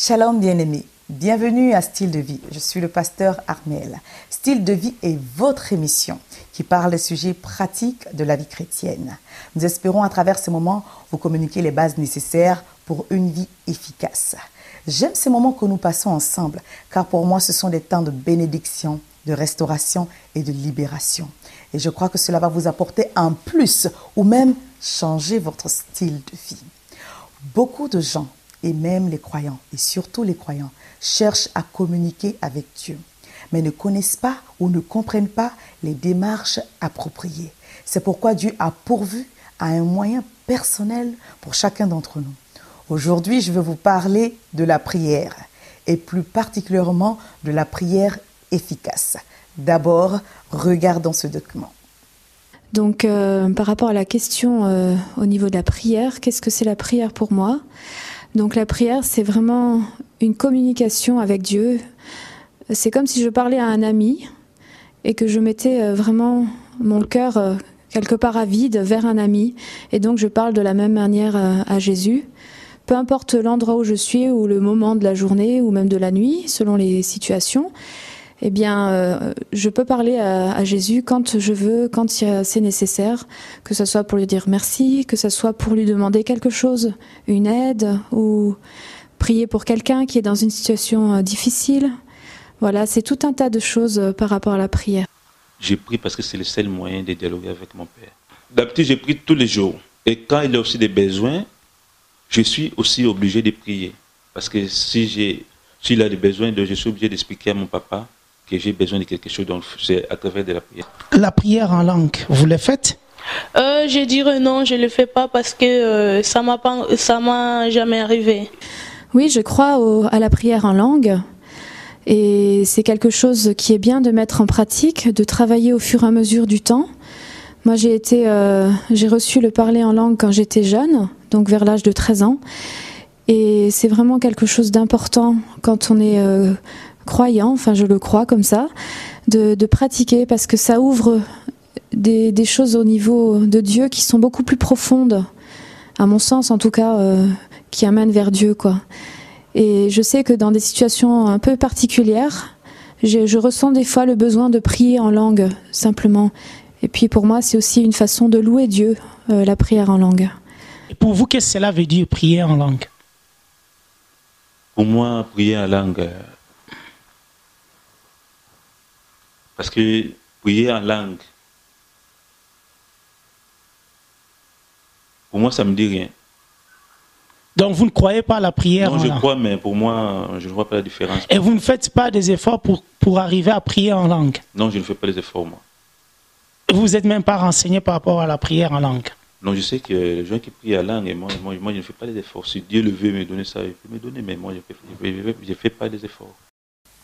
Shalom bien-aimés, bienvenue à Style de vie. Je suis le pasteur Armel. Style de vie est votre émission qui parle des sujets pratiques de la vie chrétienne. Nous espérons à travers ces moments vous communiquer les bases nécessaires pour une vie efficace. J'aime ces moments que nous passons ensemble car pour moi ce sont des temps de bénédiction, de restauration et de libération. Et je crois que cela va vous apporter un plus ou même changer votre style de vie. Beaucoup de gens et même les croyants, et surtout les croyants, cherchent à communiquer avec Dieu, mais ne connaissent pas ou ne comprennent pas les démarches appropriées. C'est pourquoi Dieu a pourvu à un moyen personnel pour chacun d'entre nous. Aujourd'hui, je vais vous parler de la prière, et plus particulièrement de la prière efficace. D'abord, regardons ce document. Donc, par rapport à la question au niveau de la prière, qu'est-ce que c'est la prière pour moi ? Donc la prière, c'est vraiment une communication avec Dieu. C'est comme si je parlais à un ami et que je mettais vraiment mon cœur quelque part à vide vers un ami. Et donc je parle de la même manière à Jésus. Peu importe l'endroit où je suis ou le moment de la journée ou même de la nuit, selon les situations, eh bien, je peux parler à Jésus quand je veux, quand c'est nécessaire, que ce soit pour lui dire merci, que ce soit pour lui demander quelque chose, une aide, ou prier pour quelqu'un qui est dans une situation difficile. Voilà, c'est tout un tas de choses par rapport à la prière. Je prie parce que c'est le seul moyen de dialoguer avec mon Père. D'habitude, je prie tous les jours. Et quand il y a aussi des besoins, je suis aussi obligé de prier. Parce que s'il a des besoins, je suis obligé d'expliquer à mon papa que j'ai besoin de quelque chose, donc c'est à travers de la prière. La prière en langue, vous le faites ? Je dirais non, je le fais pas parce que ça m'a jamais arrivé. Oui, je crois à la prière en langue. Et c'est quelque chose qui est bien de mettre en pratique, de travailler au fur et à mesure du temps. Moi, j'ai reçu le parler en langue quand j'étais jeune, donc vers l'âge de 13 ans. Et c'est vraiment quelque chose d'important quand on est croyant, enfin je le crois comme ça, de pratiquer parce que ça ouvre des choses au niveau de Dieu qui sont beaucoup plus profondes, à mon sens en tout cas, qui amènent vers Dieu, quoi. Et je sais que dans des situations un peu particulières, je ressens des fois le besoin de prier en langue, simplement. Et puis pour moi, c'est aussi une façon de louer Dieu, la prière en langue. Et pour vous, qu'est-ce que cela veut dire, prier en langue ? Pour moi, prier en langue, parce que prier en langue, pour moi, ça ne me dit rien. Donc vous ne croyez pas à la prière en langue ? Non, je crois, mais pour moi, je ne vois pas la différence. Et vous ne faites pas des efforts pour arriver à prier en langue ? Non, je ne fais pas les efforts, moi. Vous n'êtes même pas renseigné par rapport à la prière en langue ? Non, je sais que les gens qui prient en langue, et moi, je ne fais pas les efforts. Si Dieu le veut me donner ça, il peut me donner, mais moi, je ne fais pas les efforts.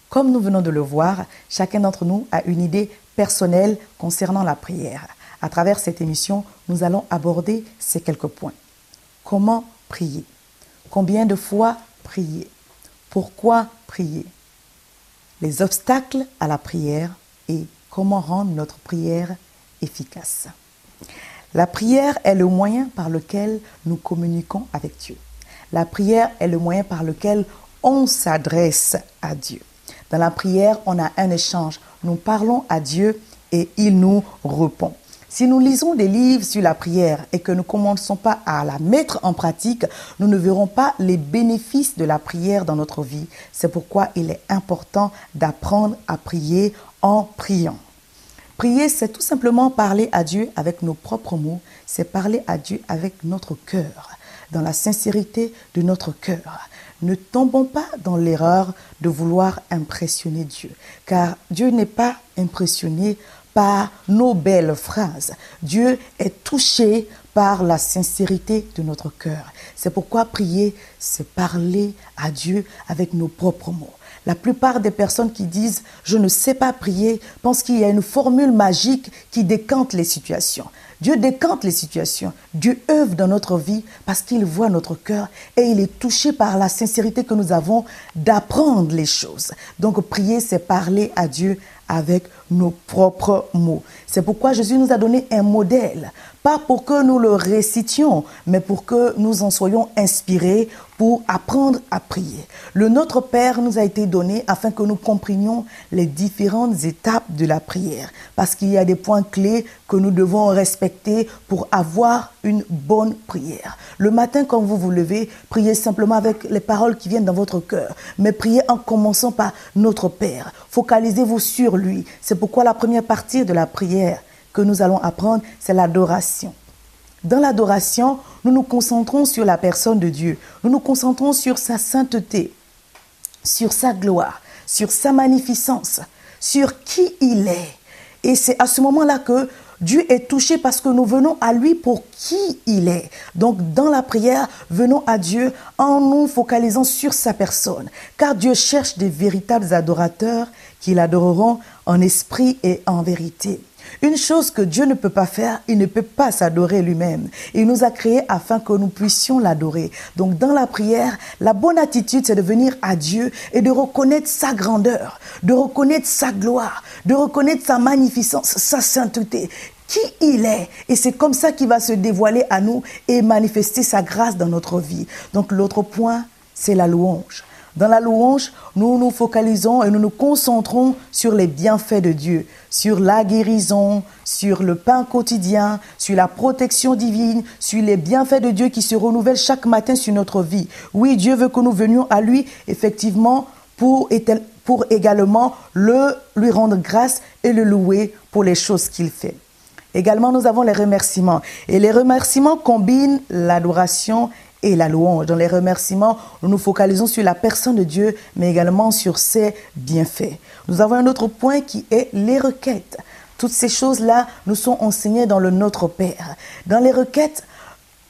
Comme nous venons de le voir, chacun d'entre nous a une idée personnelle concernant la prière. À travers cette émission, nous allons aborder ces quelques points. Comment prier ? Combien de fois prier ? Pourquoi prier ? Les obstacles à la prière et comment rendre notre prière efficace. La prière est le moyen par lequel nous communiquons avec Dieu. La prière est le moyen par lequel on s'adresse à Dieu. Dans la prière, on a un échange. Nous parlons à Dieu et il nous répond. Si nous lisons des livres sur la prière et que nous ne commençons pas à la mettre en pratique, nous ne verrons pas les bénéfices de la prière dans notre vie. C'est pourquoi il est important d'apprendre à prier en priant. Prier, c'est tout simplement parler à Dieu avec nos propres mots, c'est parler à Dieu avec notre cœur, dans la sincérité de notre cœur. Ne tombons pas dans l'erreur de vouloir impressionner Dieu, car Dieu n'est pas impressionné par nos belles phrases. Dieu est touché par la sincérité de notre cœur. C'est pourquoi prier, c'est parler à Dieu avec nos propres mots. La plupart des personnes qui disent « je ne sais pas prier » pensent qu'il y a une formule magique qui décante les situations. Dieu décante les situations. Dieu œuvre dans notre vie parce qu'il voit notre cœur et il est touché par la sincérité que nous avons d'apprendre les choses. Donc prier, c'est parler à Dieu avec nos propres mots. C'est pourquoi Jésus nous a donné un modèle, pas pour que nous le récitions, mais pour que nous en soyons inspirés pour apprendre à prier. Le Notre Père nous a été donné afin que nous comprenions les différentes étapes de la prière, parce qu'il y a des points clés que nous devons respecter pour avoir une bonne prière. Le matin, quand vous vous levez, priez simplement avec les paroles qui viennent dans votre cœur, mais priez en commençant par Notre Père. Focalisez-vous sur lui. C'est pourquoi la première partie de la prière que nous allons apprendre, c'est l'adoration. Dans l'adoration, nous nous concentrons sur la personne de Dieu. Nous nous concentrons sur sa sainteté, sur sa gloire, sur sa magnificence, sur qui il est. Et c'est à ce moment-là que Dieu est touché parce que nous venons à lui pour qui il est. Donc, dans la prière, venons à Dieu en nous focalisant sur sa personne. Car Dieu cherche des véritables adorateurs qui l'adoreront en esprit et en vérité. Une chose que Dieu ne peut pas faire, il ne peut pas s'adorer lui-même. Il nous a créés afin que nous puissions l'adorer. Donc dans la prière, la bonne attitude, c'est de venir à Dieu et de reconnaître sa grandeur, de reconnaître sa gloire, de reconnaître sa magnificence, sa sainteté, qui il est. Et c'est comme ça qu'il va se dévoiler à nous et manifester sa grâce dans notre vie. Donc l'autre point, c'est la louange. Dans la louange, nous nous focalisons et nous nous concentrons sur les bienfaits de Dieu, sur la guérison, sur le pain quotidien, sur la protection divine, sur les bienfaits de Dieu qui se renouvellent chaque matin sur notre vie. Oui, Dieu veut que nous venions à lui, effectivement, pour également lui rendre grâce et le louer pour les choses qu'il fait. Également, nous avons les remerciements. Et les remerciements combinent l'adoration et la louange. Dans les remerciements, nous nous focalisons sur la personne de Dieu, mais également sur ses bienfaits. Nous avons un autre point qui est les requêtes. Toutes ces choses-là nous sont enseignées dans le Notre Père. Dans les requêtes,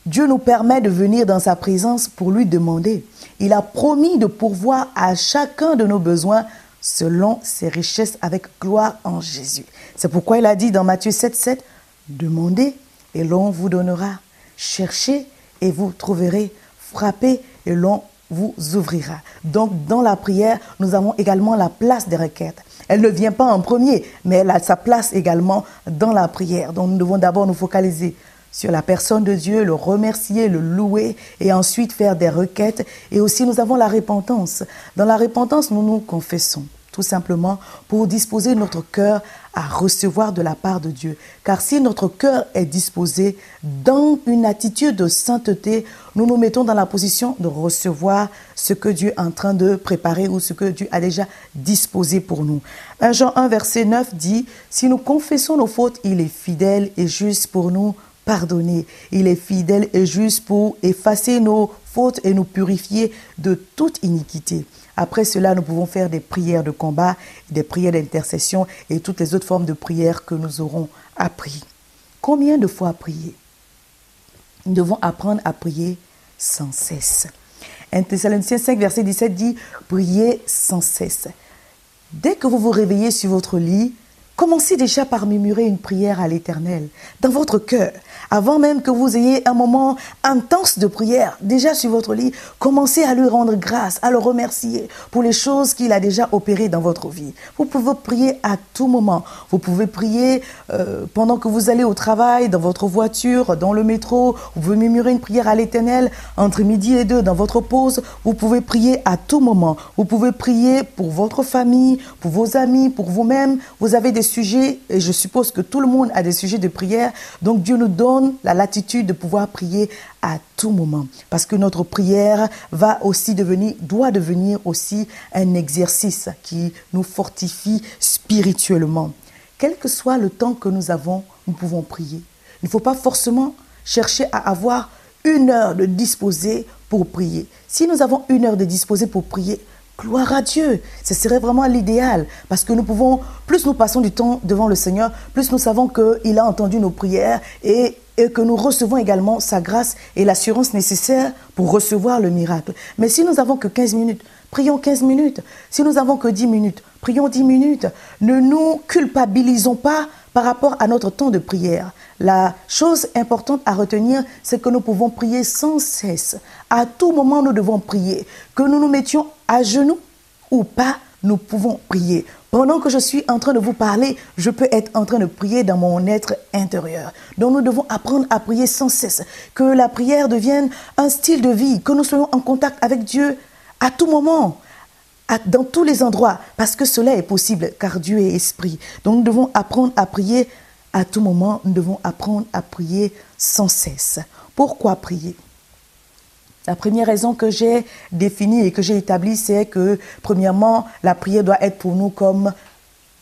Dieu nous permet de venir dans sa présence pour lui demander. Il a promis de pourvoir à chacun de nos besoins selon ses richesses avec gloire en Jésus. C'est pourquoi il a dit dans Matthieu 7,7, « Demandez et l'on vous donnera. Cherchez et vous trouverez, frappez et l'on vous ouvrira. » Donc, dans la prière, nous avons également la place des requêtes. Elle ne vient pas en premier, mais elle a sa place également dans la prière. Donc, nous devons d'abord nous focaliser sur la personne de Dieu, le remercier, le louer et ensuite faire des requêtes. Et aussi, nous avons la repentance. Dans la repentance, nous nous confessons, tout simplement pour disposer notre cœur à recevoir de la part de Dieu. Car si notre cœur est disposé dans une attitude de sainteté, nous nous mettons dans la position de recevoir ce que Dieu est en train de préparer ou ce que Dieu a déjà disposé pour nous. 1 Jean 1, verset 9 dit, « Si nous confessons nos fautes, il est fidèle et juste pour nous pardonner. Il est fidèle et juste pour effacer nos fautes et nous purifier de toute iniquité. » Après cela, nous pouvons faire des prières de combat, des prières d'intercession et toutes les autres formes de prières que nous aurons appris. Combien de fois prier? Nous devons apprendre à prier sans cesse. 1 Thessaloniciens 5, verset 17 dit « Priez sans cesse ». Dès que vous vous réveillez sur votre lit, commencez déjà par murmurer une prière à l'Éternel dans votre cœur. Avant même que vous ayez un moment intense de prière, déjà sur votre lit, commencez à lui rendre grâce, à le remercier pour les choses qu'il a déjà opérées dans votre vie. Vous pouvez prier à tout moment. Vous pouvez prier pendant que vous allez au travail, dans votre voiture, dans le métro. Vous pouvez murmurer une prière à l'Éternel entre midi et 2 dans votre pause. Vous pouvez prier à tout moment. Vous pouvez prier pour votre famille, pour vos amis, pour vous-même. Vous avez des sujets, et je suppose que tout le monde a des sujets de prière. Donc Dieu nous donne la latitude de pouvoir prier à tout moment. Parce que notre prière doit devenir aussi un exercice qui nous fortifie spirituellement. Quel que soit le temps que nous avons, nous pouvons prier. Il ne faut pas forcément chercher à avoir 1 heure de disposer pour prier. Si nous avons 1 heure de disposer pour prier, gloire à Dieu, ce serait vraiment l'idéal parce que plus nous passons du temps devant le Seigneur, plus nous savons qu'il a entendu nos prières et que nous recevons également sa grâce et l'assurance nécessaire pour recevoir le miracle. Mais si nous n'avons que 15 minutes, prions 15 minutes. Si nous n'avons que 10 minutes, prions 10 minutes. Ne nous culpabilisons pas par rapport à notre temps de prière. La chose importante à retenir, c'est que nous pouvons prier sans cesse. À tout moment, nous devons prier. Que nous nous mettions à genoux ou pas, nous pouvons prier. Pendant que je suis en train de vous parler, je peux être en train de prier dans mon être intérieur. Donc nous devons apprendre à prier sans cesse. Que la prière devienne un style de vie, que nous soyons en contact avec Dieu à tout moment, dans tous les endroits, parce que cela est possible, car Dieu est esprit. Donc nous devons apprendre à prier à tout moment, nous devons apprendre à prier sans cesse. Pourquoi prier ? La première raison que j'ai définie et que j'ai établie, c'est que, premièrement, la prière doit être pour nous comme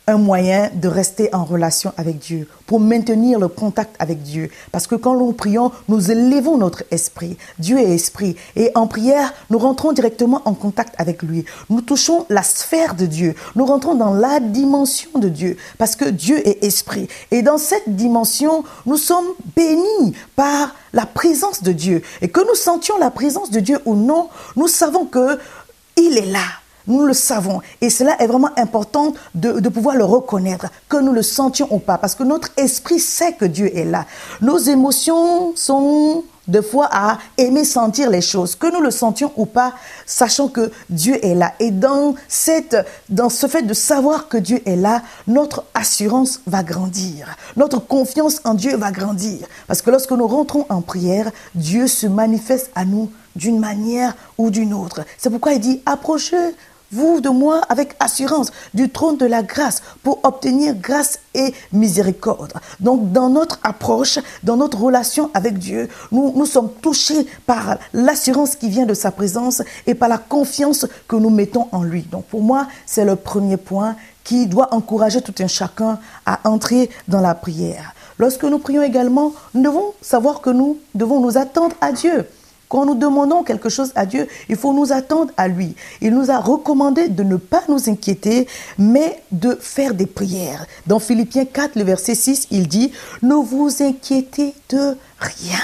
un moyen de rester en relation avec Dieu, pour maintenir le contact avec Dieu. Parce que quand nous prions, nous élevons notre esprit. Dieu est esprit. Et en prière, nous rentrons directement en contact avec lui. Nous touchons la sphère de Dieu. Nous rentrons dans la dimension de Dieu. Parce que Dieu est esprit. Et dans cette dimension, nous sommes bénis par la présence de Dieu. Et que nous sentions la présence de Dieu ou non, nous savons qu'il est là. Nous le savons et cela est vraiment important de pouvoir le reconnaître, que nous le sentions ou pas, parce que notre esprit sait que Dieu est là. Nos émotions sont de fois à aimer sentir les choses, que nous le sentions ou pas, sachant que Dieu est là. Et dans ce fait de savoir que Dieu est là, notre assurance va grandir, notre confiance en Dieu va grandir. Parce que lorsque nous rentrons en prière, Dieu se manifeste à nous d'une manière ou d'une autre. C'est pourquoi il dit, approchez-vous de moi avec assurance du trône de la grâce pour obtenir grâce et miséricorde. Donc, dans notre approche, dans notre relation avec Dieu, nous sommes touchés par l'assurance qui vient de sa présence et par la confiance que nous mettons en lui. Donc, pour moi, c'est le premier point qui doit encourager tout un chacun à entrer dans la prière. Lorsque nous prions également, nous devons savoir que nous devons nous attendre à Dieu. Quand nous demandons quelque chose à Dieu, il faut nous attendre à lui. Il nous a recommandé de ne pas nous inquiéter, mais de faire des prières. Dans Philippiens 4, le verset 6, il dit « Ne vous inquiétez de rien.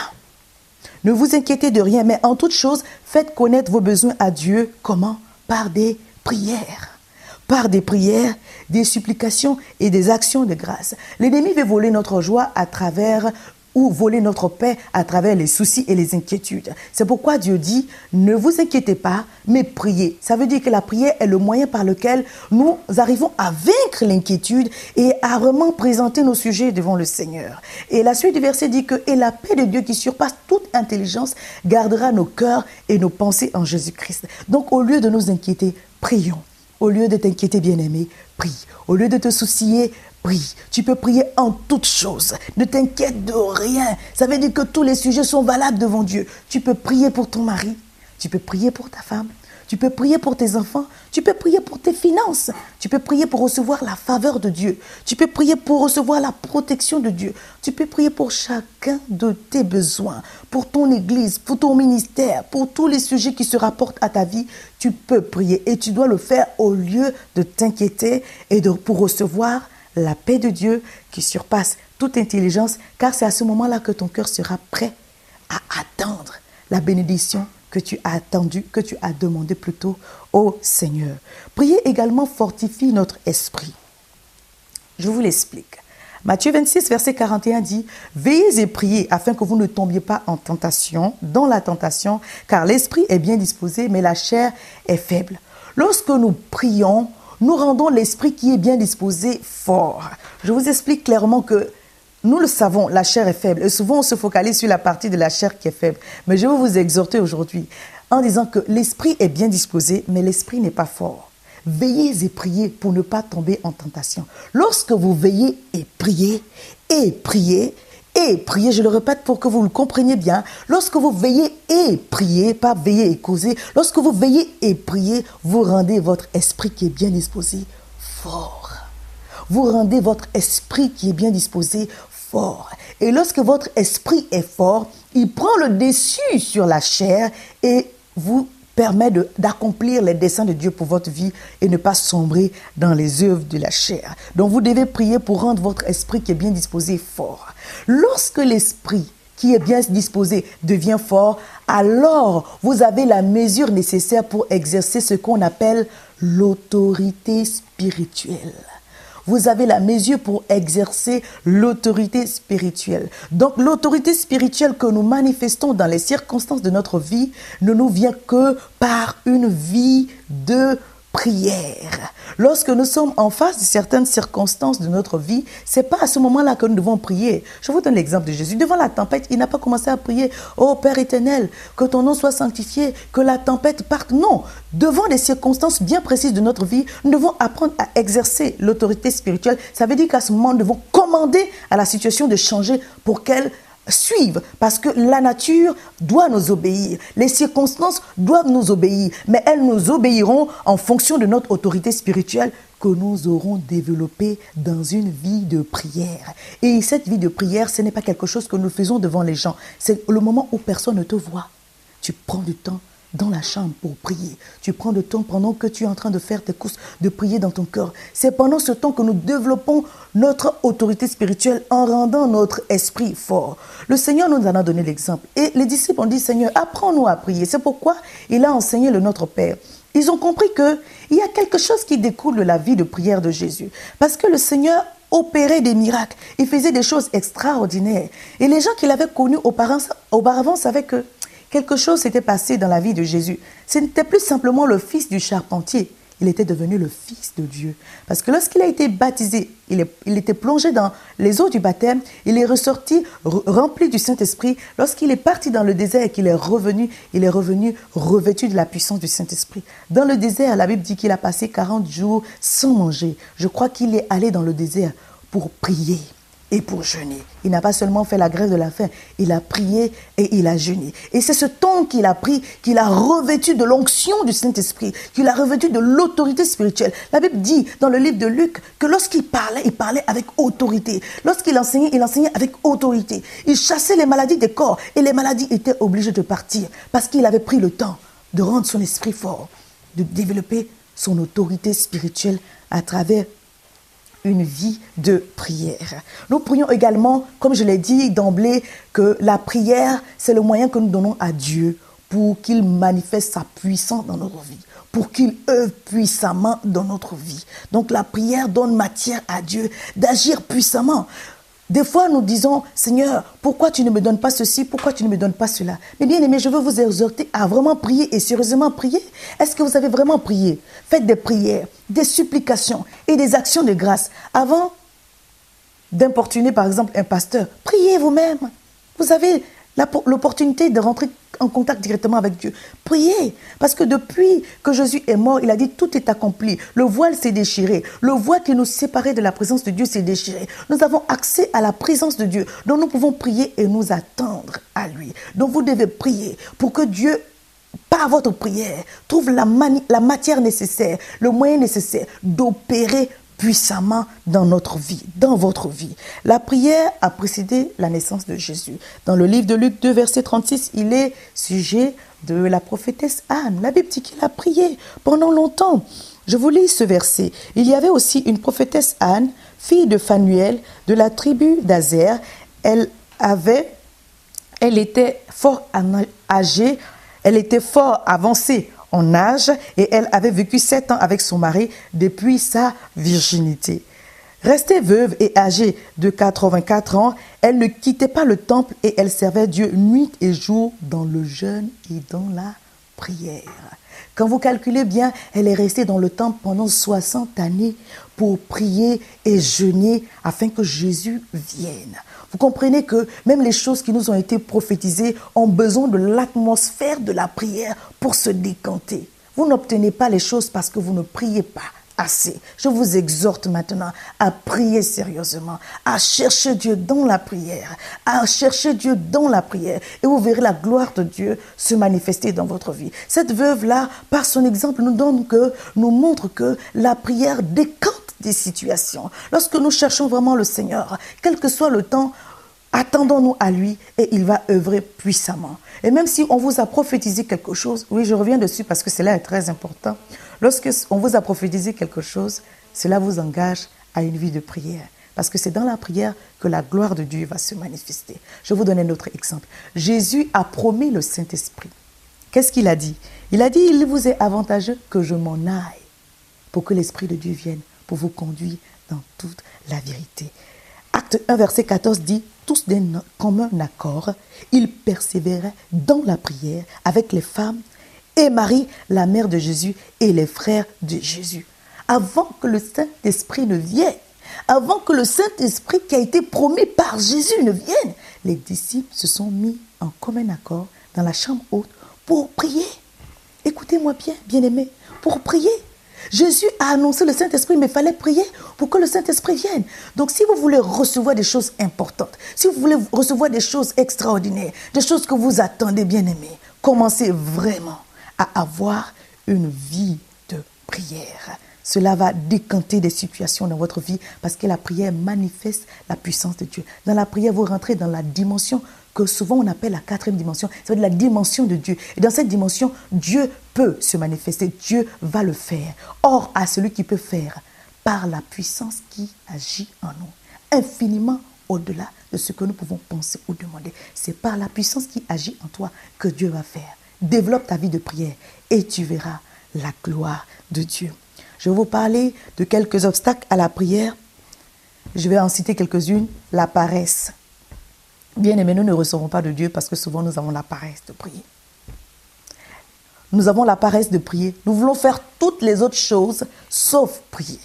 Ne vous inquiétez de rien, mais en toute chose, faites connaître vos besoins à Dieu. Comment ? Par des prières. Par des prières, des supplications et des actions de grâce. L'ennemi veut voler notre joie ou voler notre paix à travers les soucis et les inquiétudes. C'est pourquoi Dieu dit, ne vous inquiétez pas, mais priez. Ça veut dire que la prière est le moyen par lequel nous arrivons à vaincre l'inquiétude et à vraiment présenter nos sujets devant le Seigneur. Et la suite du verset dit que « Et la paix de Dieu qui surpasse toute intelligence gardera nos cœurs et nos pensées en Jésus-Christ. » Donc au lieu de nous inquiéter, prions. Au lieu de t'inquiéter, bien-aimé, prie. Au lieu de te soucier, prie. Tu peux prier en toutes choses. Ne t'inquiète de rien. Ça veut dire que tous les sujets sont valables devant Dieu. Tu peux prier pour ton mari. Tu peux prier pour ta femme. Tu peux prier pour tes enfants. Tu peux prier pour tes finances. Tu peux prier pour recevoir la faveur de Dieu. Tu peux prier pour recevoir la protection de Dieu. Tu peux prier pour chacun de tes besoins, pour ton église, pour ton ministère, pour tous les sujets qui se rapportent à ta vie. Tu peux prier et tu dois le faire au lieu de t'inquiéter et pour recevoir la paix de Dieu qui surpasse toute intelligence, car c'est à ce moment-là que ton cœur sera prêt à attendre la bénédiction que tu as attendue, que tu as demandé plutôt au Seigneur. Prier également fortifie notre esprit. Je vous l'explique. Matthieu 26, verset 41 dit « Veillez et priez afin que vous ne tombiez pas en tentation, dans la tentation, car l'esprit est bien disposé, mais la chair est faible. » Lorsque nous prions, nous rendons l'esprit qui est bien disposé fort. Je vous explique clairement que nous le savons, la chair est faible. Et souvent, on se focalise sur la partie de la chair qui est faible. Mais je veux vous exhorter aujourd'hui en disant que l'esprit est bien disposé, mais l'esprit n'est pas fort. Veillez et priez pour ne pas tomber en tentation. Lorsque vous veillez et priez, je le répète pour que vous le compreniez bien, lorsque vous veillez et priez, pas veiller et causer, lorsque vous veillez et priez, vous rendez votre esprit qui est bien disposé fort. Vous rendez votre esprit qui est bien disposé fort. Et lorsque votre esprit est fort, il prend le dessus sur la chair et vous permet d'accomplir les desseins de Dieu pour votre vie et ne pas sombrer dans les œuvres de la chair. Donc vous devez prier pour rendre votre esprit qui est bien disposé fort. Lorsque l'esprit qui est bien disposé devient fort, alors vous avez la mesure nécessaire pour exercer ce qu'on appelle l'autorité spirituelle. Vous avez la mesure pour exercer l'autorité spirituelle. Donc l'autorité spirituelle que nous manifestons dans les circonstances de notre vie ne nous vient que par une vie de prière. Lorsque nous sommes en face de certaines circonstances de notre vie, c'est pas à ce moment-là que nous devons prier. Je vous donne l'exemple de Jésus. Devant la tempête, il n'a pas commencé à prier « Oh Père éternel, que ton nom soit sanctifié, que la tempête parte. » Non, devant des circonstances bien précises de notre vie, nous devons apprendre à exercer l'autorité spirituelle. Ça veut dire qu'à ce moment, nous devons commander à la situation de changer pour qu'elle suivent, parce que la nature doit nous obéir, les circonstances doivent nous obéir, mais elles nous obéiront en fonction de notre autorité spirituelle que nous aurons développée dans une vie de prière. Et cette vie de prière, ce n'est pas quelque chose que nous faisons devant les gens, c'est le moment où personne ne te voit. Tu prends du temps dans la chambre pour prier. Tu prends le temps pendant que tu es en train de faire tes courses, de prier dans ton cœur. C'est pendant ce temps que nous développons notre autorité spirituelle en rendant notre esprit fort. Le Seigneur nous en a donné l'exemple. Et les disciples ont dit, Seigneur, apprends-nous à prier. C'est pourquoi il a enseigné le Notre Père. Ils ont compris qu'il y a quelque chose qui découle de la vie de prière de Jésus. Parce que le Seigneur opérait des miracles. Il faisait des choses extraordinaires. Et les gens qui l'avaient connu auparavant savaient que quelque chose s'était passé dans la vie de Jésus. Ce n'était plus simplement le fils du charpentier. Il était devenu le fils de Dieu. Parce que lorsqu'il a été baptisé, il était plongé dans les eaux du baptême. Il est ressorti rempli du Saint-Esprit. Lorsqu'il est parti dans le désert et qu'il est revenu revêtu de la puissance du Saint-Esprit. Dans le désert, la Bible dit qu'il a passé 40 jours sans manger. Je crois qu'il est allé dans le désert pour prier et pour jeûner. Il n'a pas seulement fait la grève de la faim, il a prié et il a jeûné. Et c'est ce temps qu'il a pris, qu'il a revêtu de l'onction du Saint-Esprit, qu'il a revêtu de l'autorité spirituelle. La Bible dit dans le livre de Luc que lorsqu'il parlait, il parlait avec autorité. Lorsqu'il enseignait, il enseignait avec autorité. Il chassait les maladies des corps et les maladies étaient obligées de partir parce qu'il avait pris le temps de rendre son esprit fort, de développer son autorité spirituelle à travers une vie de prière. Nous prions également, comme je l'ai dit d'emblée, que la prière, c'est le moyen que nous donnons à Dieu pour qu'il manifeste sa puissance dans notre vie, pour qu'il œuvre puissamment dans notre vie. Donc la prière donne matière à Dieu d'agir puissamment. Des fois, nous disons, Seigneur, pourquoi tu ne me donnes pas ceci, pourquoi tu ne me donnes pas cela? Mais bien aimé, je veux vous exhorter à vraiment prier et sérieusement prier. Est-ce que vous avez vraiment prié? Faites des prières, des supplications et des actions de grâce. Avant d'importuner, par exemple, un pasteur, priez vous-même. Vous avez l'opportunité de rentrer en contact directement avec Dieu. Priez, parce que depuis que Jésus est mort, il a dit tout est accompli. Le voile s'est déchiré. Le voile qui nous séparait de la présence de Dieu s'est déchiré. Nous avons accès à la présence de Dieu. Donc nous pouvons prier et nous attendre à lui. Donc vous devez prier pour que Dieu, par votre prière, trouve la matière nécessaire, le moyen nécessaire d'opérer puissamment dans notre vie, dans votre vie. La prière a précédé la naissance de Jésus. Dans le livre de Luc 2, verset 36, il est sujet de la prophétesse Anne. La Bible dit qu'il a prié pendant longtemps. Je vous lis ce verset. Il y avait aussi une prophétesse Anne, fille de Phanuel, de la tribu d'Azer. Elle était fort âgée, elle était fort avancée en âge et elle avait vécu 7 ans avec son mari depuis sa virginité. Restée veuve et âgée de 84 ans, elle ne quittait pas le temple et elle servait Dieu nuit et jour dans le jeûne et dans la prière. Quand vous calculez bien, elle est restée dans le temple pendant 60 années pour prier et jeûner afin que Jésus vienne. Vous comprenez que même les choses qui nous ont été prophétisées ont besoin de l'atmosphère de la prière pour se décanter. Vous n'obtenez pas les choses parce que vous ne priez pas assez. Je vous exhorte maintenant à prier sérieusement, à chercher Dieu dans la prière, et vous verrez la gloire de Dieu se manifester dans votre vie. Cette veuve-là, par son exemple, nous montre que la prière décante des situations. Lorsque nous cherchons vraiment le Seigneur, quel que soit le temps, attendons-nous à lui et il va œuvrer puissamment. Et même si on vous a prophétisé quelque chose, oui, je reviens dessus parce que cela est très important. Lorsque on vous a prophétisé quelque chose, cela vous engage à une vie de prière. Parce que c'est dans la prière que la gloire de Dieu va se manifester. Je vais vous donner un autre exemple. Jésus a promis le Saint-Esprit. Qu'est-ce qu'il a dit? Il a dit, il vous est avantageux que je m'en aille pour que l'Esprit de Dieu vienne, pour vous conduire dans toute la vérité. Acte 1, verset 14 dit, tous comme un accord, ils persévéraient dans la prière avec les femmes et Marie, la mère de Jésus, et les frères de Jésus. Avant que le Saint-Esprit ne vienne, avant que le Saint-Esprit qui a été promis par Jésus ne vienne, les disciples se sont mis en commun accord dans la chambre haute pour prier. Écoutez-moi bien, bien-aimés, pour prier. Jésus a annoncé le Saint-Esprit, mais il fallait prier pour que le Saint-Esprit vienne. Donc si vous voulez recevoir des choses importantes, si vous voulez recevoir des choses extraordinaires, des choses que vous attendez, bien-aimés, commencez vraiment à avoir une vie de prière. Cela va décanter des situations dans votre vie parce que la prière manifeste la puissance de Dieu. Dans la prière, vous rentrez dans la dimension que souvent on appelle la 4e dimension, c'est la dimension de Dieu. Et dans cette dimension, Dieu peut se manifester, Dieu va le faire. Or, à celui qui peut faire, par la puissance qui agit en nous, infiniment au-delà de ce que nous pouvons penser ou demander. C'est par la puissance qui agit en toi que Dieu va faire. Développe ta vie de prière et tu verras la gloire de Dieu. Je vais vous parler de quelques obstacles à la prière. Je vais en citer quelques-unes. La paresse. Bien aimés, nous ne recevons pas de Dieu parce que souvent nous avons la paresse de prier. Nous avons la paresse de prier. Nous voulons faire toutes les autres choses sauf prier.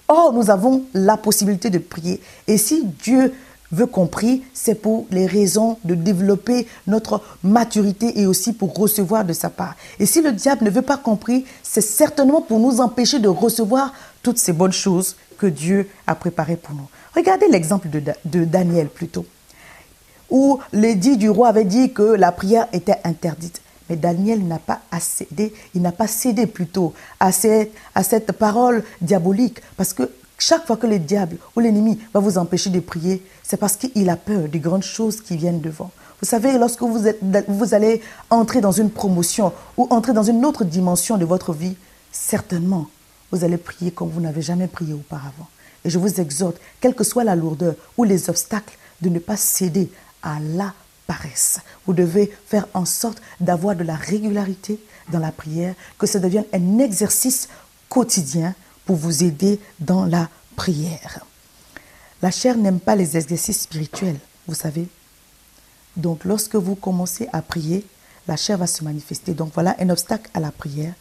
Or, nous avons la possibilité de prier. Et si Dieu veut qu'on prie, c'est pour les raisons de développer notre maturité et aussi pour recevoir de sa part. Et si le diable ne veut pas qu'on prie, c'est certainement pour nous empêcher de recevoir toutes ces bonnes choses que Dieu a préparées pour nous. Regardez l'exemple de Daniel plutôt, où l'édit du roi avait dit que la prière était interdite. Mais Daniel n'a pas cédé, il n'a pas cédé plutôt à cette parole diabolique, parce que chaque fois que le diable ou l'ennemi va vous empêcher de prier, c'est parce qu'il a peur des grandes choses qui viennent devant. Vous savez, lorsque vous allez entrer dans une promotion ou entrer dans une autre dimension de votre vie, certainement, vous allez prier comme vous n'avez jamais prié auparavant. Et je vous exhorte, quelle que soit la lourdeur ou les obstacles, de ne pas céder à la paresse. Vous devez faire en sorte d'avoir de la régularité dans la prière, que ça devienne un exercice quotidien pour vous aider dans la prière. La chair n'aime pas les exercices spirituels, vous savez. Donc, lorsque vous commencez à prier, la chair va se manifester. Donc, voilà un obstacle à la prière.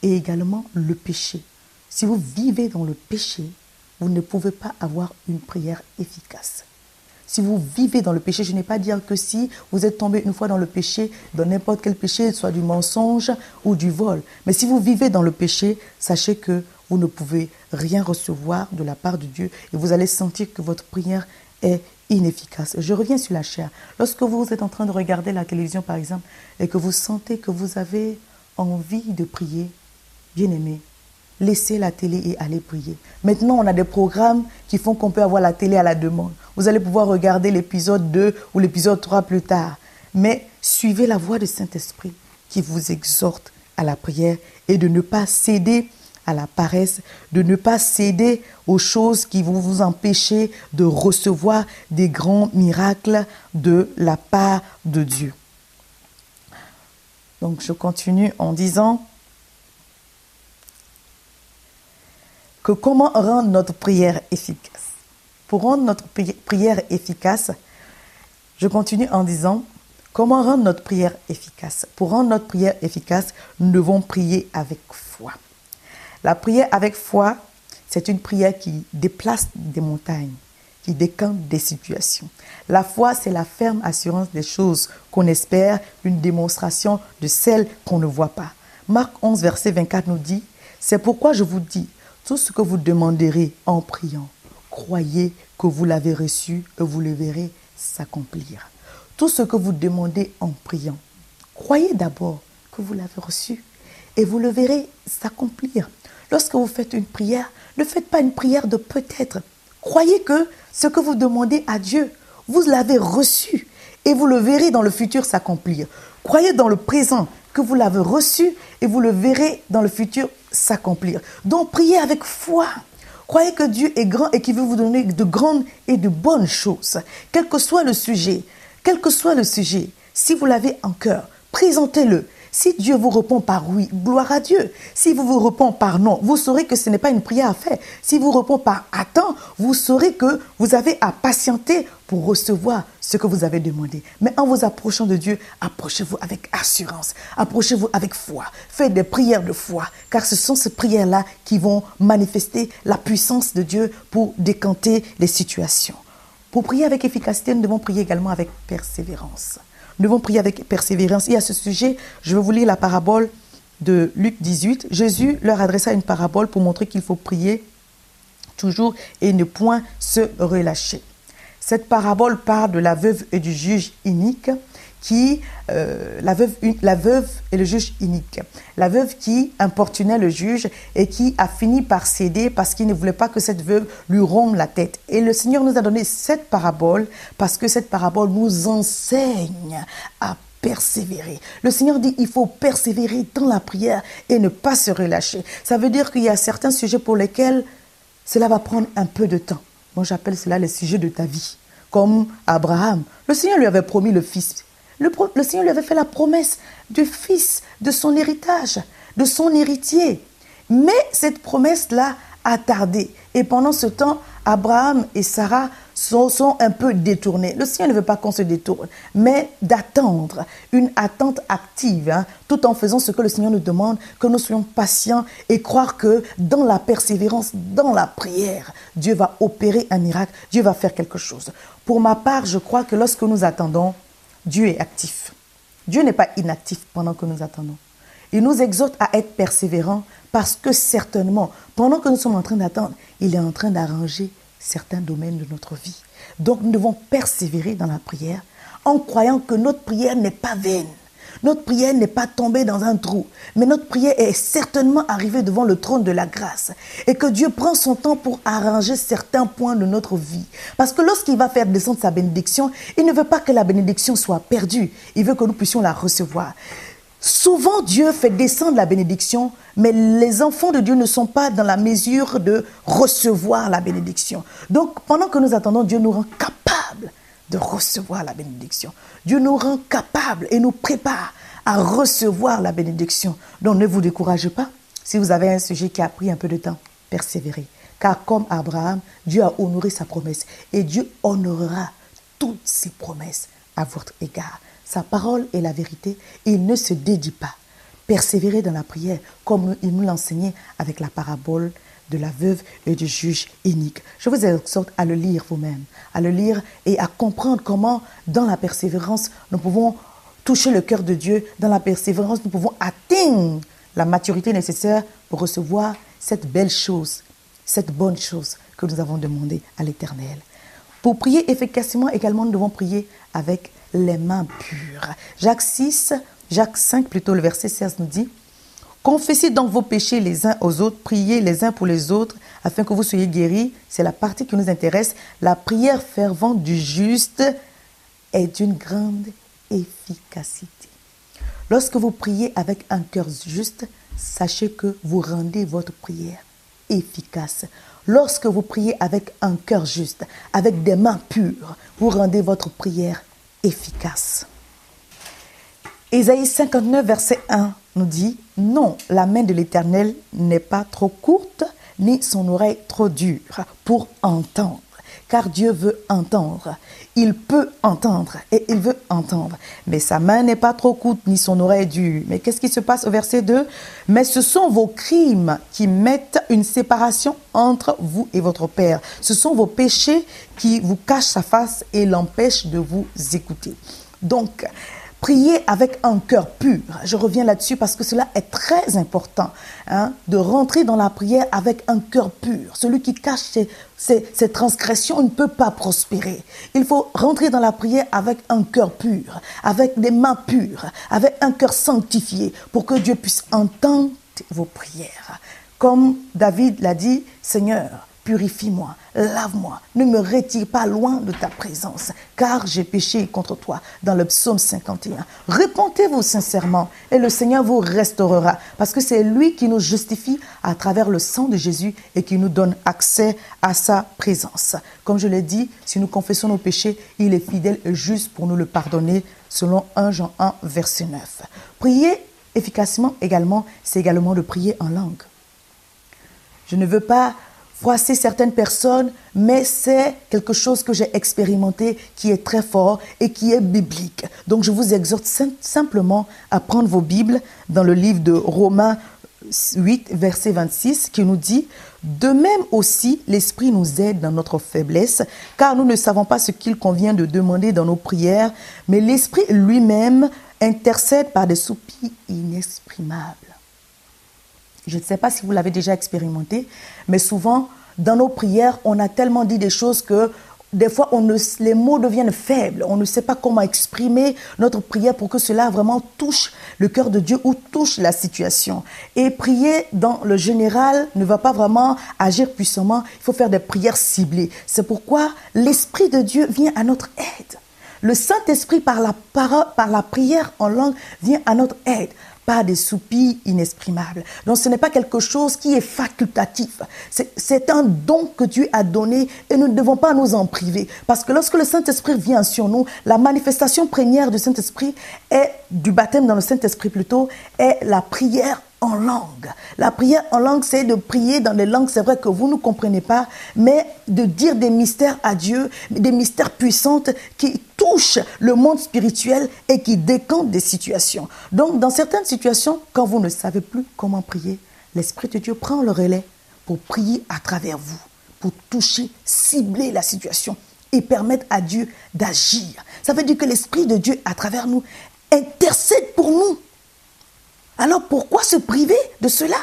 Et également, le péché. Si vous vivez dans le péché, vous ne pouvez pas avoir une prière efficace. Si vous vivez dans le péché, je n'ai pas à dire que si vous êtes tombé une fois dans le péché, dans n'importe quel péché, soit du mensonge ou du vol. Mais si vous vivez dans le péché, sachez que vous ne pouvez rien recevoir de la part de Dieu et vous allez sentir que votre prière est inefficace. Je reviens sur la chair. Lorsque vous êtes en train de regarder la télévision, par exemple, et que vous sentez que vous avez envie de prier, bien aimé, laissez la télé et allez prier. Maintenant, on a des programmes qui font qu'on peut avoir la télé à la demande. Vous allez pouvoir regarder l'épisode 2 ou l'épisode 3 plus tard. Mais suivez la voix du Saint-Esprit qui vous exhorte à la prière et de ne pas céder à la paresse, de ne pas céder aux choses qui vont vous empêcher de recevoir des grands miracles de la part de Dieu. Donc, je continue en disant que comment rendre notre prière efficace. Pour rendre notre prière efficace, je continue en disant comment rendre notre prière efficace. Pour rendre notre prière efficace, nous devons prier avec foi. La prière avec foi, c'est une prière qui déplace des montagnes, qui décante des situations. La foi, c'est la ferme assurance des choses qu'on espère, une démonstration de celles qu'on ne voit pas. Marc 11, verset 24 nous dit, « C'est pourquoi je vous dis, tout ce que vous demanderez en priant, croyez que vous l'avez reçu et vous le verrez s'accomplir. » Tout ce que vous demandez en priant, croyez d'abord que vous l'avez reçu et vous le verrez s'accomplir. Lorsque vous faites une prière, ne faites pas une prière de peut-être. Croyez que ce que vous demandez à Dieu, vous l'avez reçu et vous le verrez dans le futur s'accomplir. Croyez dans le présent que vous l'avez reçu et vous le verrez dans le futur s'accomplir. Donc priez avec foi. Croyez que Dieu est grand et qu'il veut vous donner de grandes et de bonnes choses. Quel que soit le sujet, si vous l'avez en cœur, présentez-le. Si Dieu vous répond par oui, gloire à Dieu. Si vous répond par non, vous saurez que ce n'est pas une prière à faire. Si vous répond par attends, vous saurez que vous avez à patienter pour recevoir ce que vous avez demandé. Mais en vous approchant de Dieu, approchez-vous avec assurance, approchez-vous avec foi. Faites des prières de foi, car ce sont ces prières-là qui vont manifester la puissance de Dieu pour décanter les situations. Pour prier avec efficacité, nous devons prier également avec persévérance. Nous devons prier avec persévérance. Et à ce sujet, je vais vous lire la parabole de Luc 18. Jésus leur adressa une parabole pour montrer qu'il faut prier toujours et ne point se relâcher. Cette parabole parle de la veuve et du juge inique, la veuve et le juge inique. La veuve qui importunait le juge et qui a fini par céder parce qu'il ne voulait pas que cette veuve lui rompe la tête. Et le Seigneur nous a donné cette parabole parce que cette parabole nous enseigne à persévérer. Le Seigneur dit il faut persévérer dans la prière et ne pas se relâcher. Ça veut dire qu'il y a certains sujets pour lesquels cela va prendre un peu de temps. Moi, j'appelle cela les sujets de ta vie. Comme Abraham. Le Seigneur lui avait promis le fils. Le Seigneur lui avait fait la promesse du fils, de son héritage, de son héritier. Mais cette promesse-là a tardé. Et pendant ce temps, Abraham et Sarah sont un peu détournés. Le Seigneur ne veut pas qu'on se détourne, mais d'attendre, une attente active, tout en faisant ce que le Seigneur nous demande, que nous soyons patients et croire que dans la persévérance, dans la prière, Dieu va opérer un miracle, Dieu va faire quelque chose. Pour ma part, je crois que lorsque nous attendons, Dieu est actif. Dieu n'est pas inactif pendant que nous attendons. Il nous exhorte à être persévérants parce que certainement, pendant que nous sommes en train d'attendre, il est en train d'arranger certains domaines de notre vie. Donc nous devons persévérer dans la prière en croyant que notre prière n'est pas vaine. Notre prière n'est pas tombée dans un trou, mais notre prière est certainement arrivée devant le trône de la grâce. Et que Dieu prend son temps pour arranger certains points de notre vie. Parce que lorsqu'il va faire descendre sa bénédiction, il ne veut pas que la bénédiction soit perdue. Il veut que nous puissions la recevoir. Souvent, Dieu fait descendre la bénédiction, mais les enfants de Dieu ne sont pas dans la mesure de recevoir la bénédiction. Donc, pendant que nous attendons, Dieu nous rend capables de recevoir la bénédiction. Dieu nous rend capables et nous prépare à recevoir la bénédiction. Donc, ne vous découragez pas. Si vous avez un sujet qui a pris un peu de temps, persévérez. Car comme Abraham, Dieu a honoré sa promesse et Dieu honorera toutes ses promesses à votre égard. Sa parole est la vérité et il ne se dédie pas. Persévérez dans la prière comme il nous l'enseignait avec la parabole de la veuve et du juge inique. Je vous exhorte à le lire vous-même, à le lire et à comprendre comment dans la persévérance nous pouvons toucher le cœur de Dieu. Dans la persévérance, nous pouvons atteindre la maturité nécessaire pour recevoir cette belle chose, cette bonne chose que nous avons demandée à l'Éternel. Pour prier efficacement également, nous devons prier avec les mains pures. Jacques 5, le verset 16 nous dit « Confessez donc vos péchés les uns aux autres, priez les uns pour les autres, afin que vous soyez guéris. » C'est la partie qui nous intéresse. La prière fervente du juste est d'une grande efficacité. Lorsque vous priez avec un cœur juste, sachez que vous rendez votre prière efficace. Lorsque vous priez avec un cœur juste, avec des mains pures, vous rendez votre prière efficace. Ésaïe 59, verset 1 nous dit « Non, la main de l'Éternel n'est pas trop courte, ni son oreille trop dure pour entendre. » Car Dieu veut entendre. Il peut entendre et il veut entendre. Mais sa main n'est pas trop courte, ni son oreille dure. Mais qu'est-ce qui se passe au verset 2 ? Mais ce sont vos crimes qui mettent une séparation entre vous et votre Père. Ce sont vos péchés qui vous cachent sa face et l'empêchent de vous écouter. Donc, priez avec un cœur pur. Je reviens là-dessus parce que cela est très important, de rentrer dans la prière avec un cœur pur. Celui qui cache ses transgressions ne peut pas prospérer. Il faut rentrer dans la prière avec un cœur pur, avec des mains pures, avec un cœur sanctifié pour que Dieu puisse entendre vos prières. Comme David l'a dit, Seigneur, purifie-moi, lave-moi, ne me retire pas loin de ta présence, car j'ai péché contre toi. Dans le psaume 51. Répentez-vous sincèrement et le Seigneur vous restaurera, parce que c'est lui qui nous justifie à travers le sang de Jésus et qui nous donne accès à sa présence. Comme je l'ai dit, si nous confessons nos péchés, il est fidèle et juste pour nous le pardonner, selon 1 Jean 1, verset 9. Priez efficacement également, c'est également de prier en langue. Je ne veux pas froisser certaines personnes, mais c'est quelque chose que j'ai expérimenté qui est très fort et qui est biblique. Donc je vous exhorte simplement à prendre vos Bibles dans le livre de Romains 8, verset 26, qui nous dit « De même aussi, l'Esprit nous aide dans notre faiblesse, car nous ne savons pas ce qu'il convient de demander dans nos prières, mais l'Esprit lui-même intercède par des soupirs inexprimables. » Je ne sais pas si vous l'avez déjà expérimenté, mais souvent, dans nos prières, on a tellement dit des choses que des fois, les mots deviennent faibles. On ne sait pas comment exprimer notre prière pour que cela vraiment touche le cœur de Dieu ou touche la situation. Et prier dans le général ne va pas vraiment agir puissamment. Il faut faire des prières ciblées. C'est pourquoi l'Esprit de Dieu vient à notre aide. Le Saint-Esprit, par la parole, par la prière en langue, vient à notre aide. Pas des soupirs inexprimables. Donc ce n'est pas quelque chose qui est facultatif. C'est un don que Dieu a donné et nous ne devons pas nous en priver. Parce que lorsque le Saint-Esprit vient sur nous, la manifestation première du Saint-Esprit est, du baptême dans le Saint-Esprit plutôt, est la prière en langue. La prière en langue, c'est de prier dans des langues, c'est vrai que vous ne comprenez pas, mais de dire des mystères à Dieu, des mystères puissants qui touchent le monde spirituel et qui décantent des situations. Donc, dans certaines situations, quand vous ne savez plus comment prier, l'Esprit de Dieu prend le relais pour prier à travers vous, pour toucher, cibler la situation et permettre à Dieu d'agir. Ça veut dire que l'Esprit de Dieu, à travers nous, intercède pour nous. Alors pourquoi se priver de cela?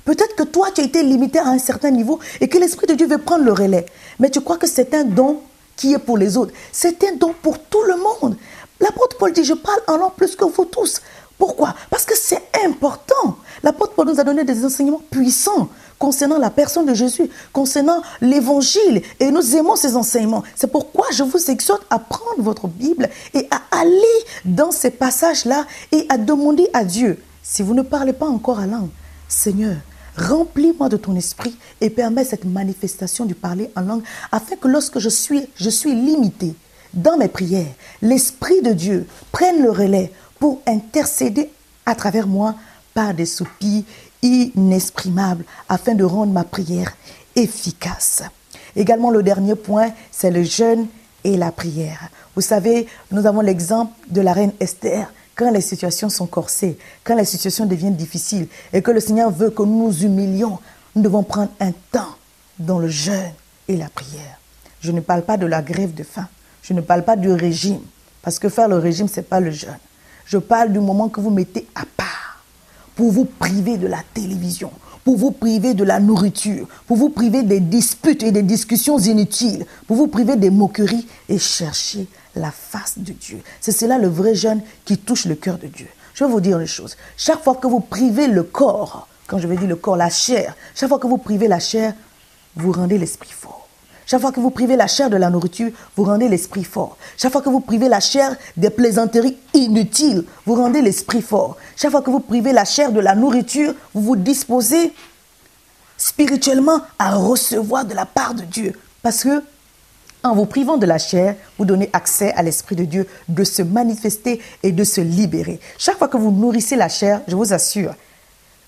Peut-être que toi, tu as été limité à un certain niveau et que l'Esprit de Dieu veut prendre le relais. Mais tu crois que c'est un don qui est pour les autres. C'est un don pour tout le monde. L'apôtre Paul dit, je parle en langue plus que vous tous. Pourquoi? Parce que c'est important. L'apôtre Paul nous a donné des enseignements puissants concernant la personne de Jésus, concernant l'évangile, et nous aimons ces enseignements. C'est pourquoi je vous exhorte à prendre votre Bible et à aller dans ces passages-là et à demander à Dieu. Si vous ne parlez pas encore à langue, Seigneur, remplis-moi de ton esprit et permets cette manifestation du parler en langue afin que lorsque je suis limité dans mes prières, l'Esprit de Dieu prenne le relais pour intercéder à travers moi par des soupirs inexprimables afin de rendre ma prière efficace. Également, le dernier point, c'est le jeûne et la prière. Vous savez, nous avons l'exemple de la reine Esther. Quand les situations sont corsées, quand les situations deviennent difficiles et que le Seigneur veut que nous nous humilions, nous devons prendre un temps dans le jeûne et la prière. Je ne parle pas de la grève de faim, je ne parle pas du régime, parce que faire le régime, ce n'est pas le jeûne. Je parle du moment que vous mettez à part pour vous priver de la télévision, pour vous priver de la nourriture, pour vous priver des disputes et des discussions inutiles, pour vous priver des moqueries et chercher la face de Dieu. C'est cela le vrai jeûne qui touche le cœur de Dieu. Je vais vous dire une chose. Chaque fois que vous privez le corps, quand je vais dire le corps, la chair, chaque fois que vous privez la chair, vous rendez l'esprit fort. Chaque fois que vous privez la chair de la nourriture, vous rendez l'esprit fort. Chaque fois que vous privez la chair des plaisanteries inutiles, vous rendez l'esprit fort. Chaque fois que vous privez la chair de la nourriture, vous vous disposez spirituellement à recevoir de la part de Dieu. Parce que en vous privant de la chair, vous donnez accès à l'Esprit de Dieu de se manifester et de se libérer. Chaque fois que vous nourrissez la chair, je vous assure,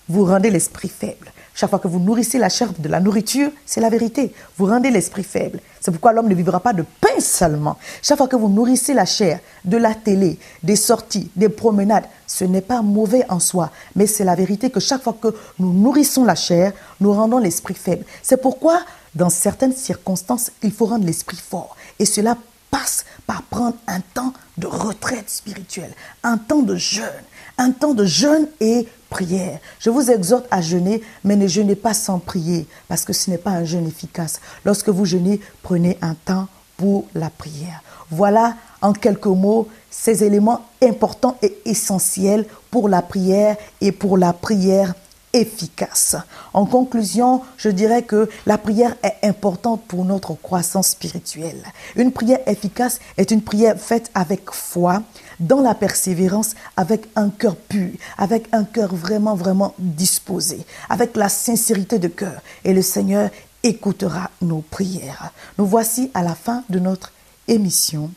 vous rendez l'esprit faible. Chaque fois que vous nourrissez la chair de la nourriture, c'est la vérité. Vous rendez l'esprit faible. C'est pourquoi l'homme ne vivra pas de pain seulement. Chaque fois que vous nourrissez la chair de la télé, des sorties, des promenades, ce n'est pas mauvais en soi. Mais c'est la vérité que chaque fois que nous nourrissons la chair, nous rendons l'esprit faible. C'est pourquoi, dans certaines circonstances, il faut rendre l'esprit fort. Et cela passe par prendre un temps de retraite spirituelle, un temps de jeûne et prière. Je vous exhorte à jeûner, mais ne jeûnez pas sans prier, parce que ce n'est pas un jeûne efficace. Lorsque vous jeûnez, prenez un temps pour la prière. Voilà, en quelques mots, ces éléments importants et essentiels pour la prière et pour la prière efficace. En conclusion, je dirais que la prière est importante pour notre croissance spirituelle. Une prière efficace est une prière faite avec foi, dans la persévérance, avec un cœur pur, avec un cœur vraiment disposé, avec la sincérité de cœur. Et le Seigneur écoutera nos prières. Nous voici à la fin de notre émission.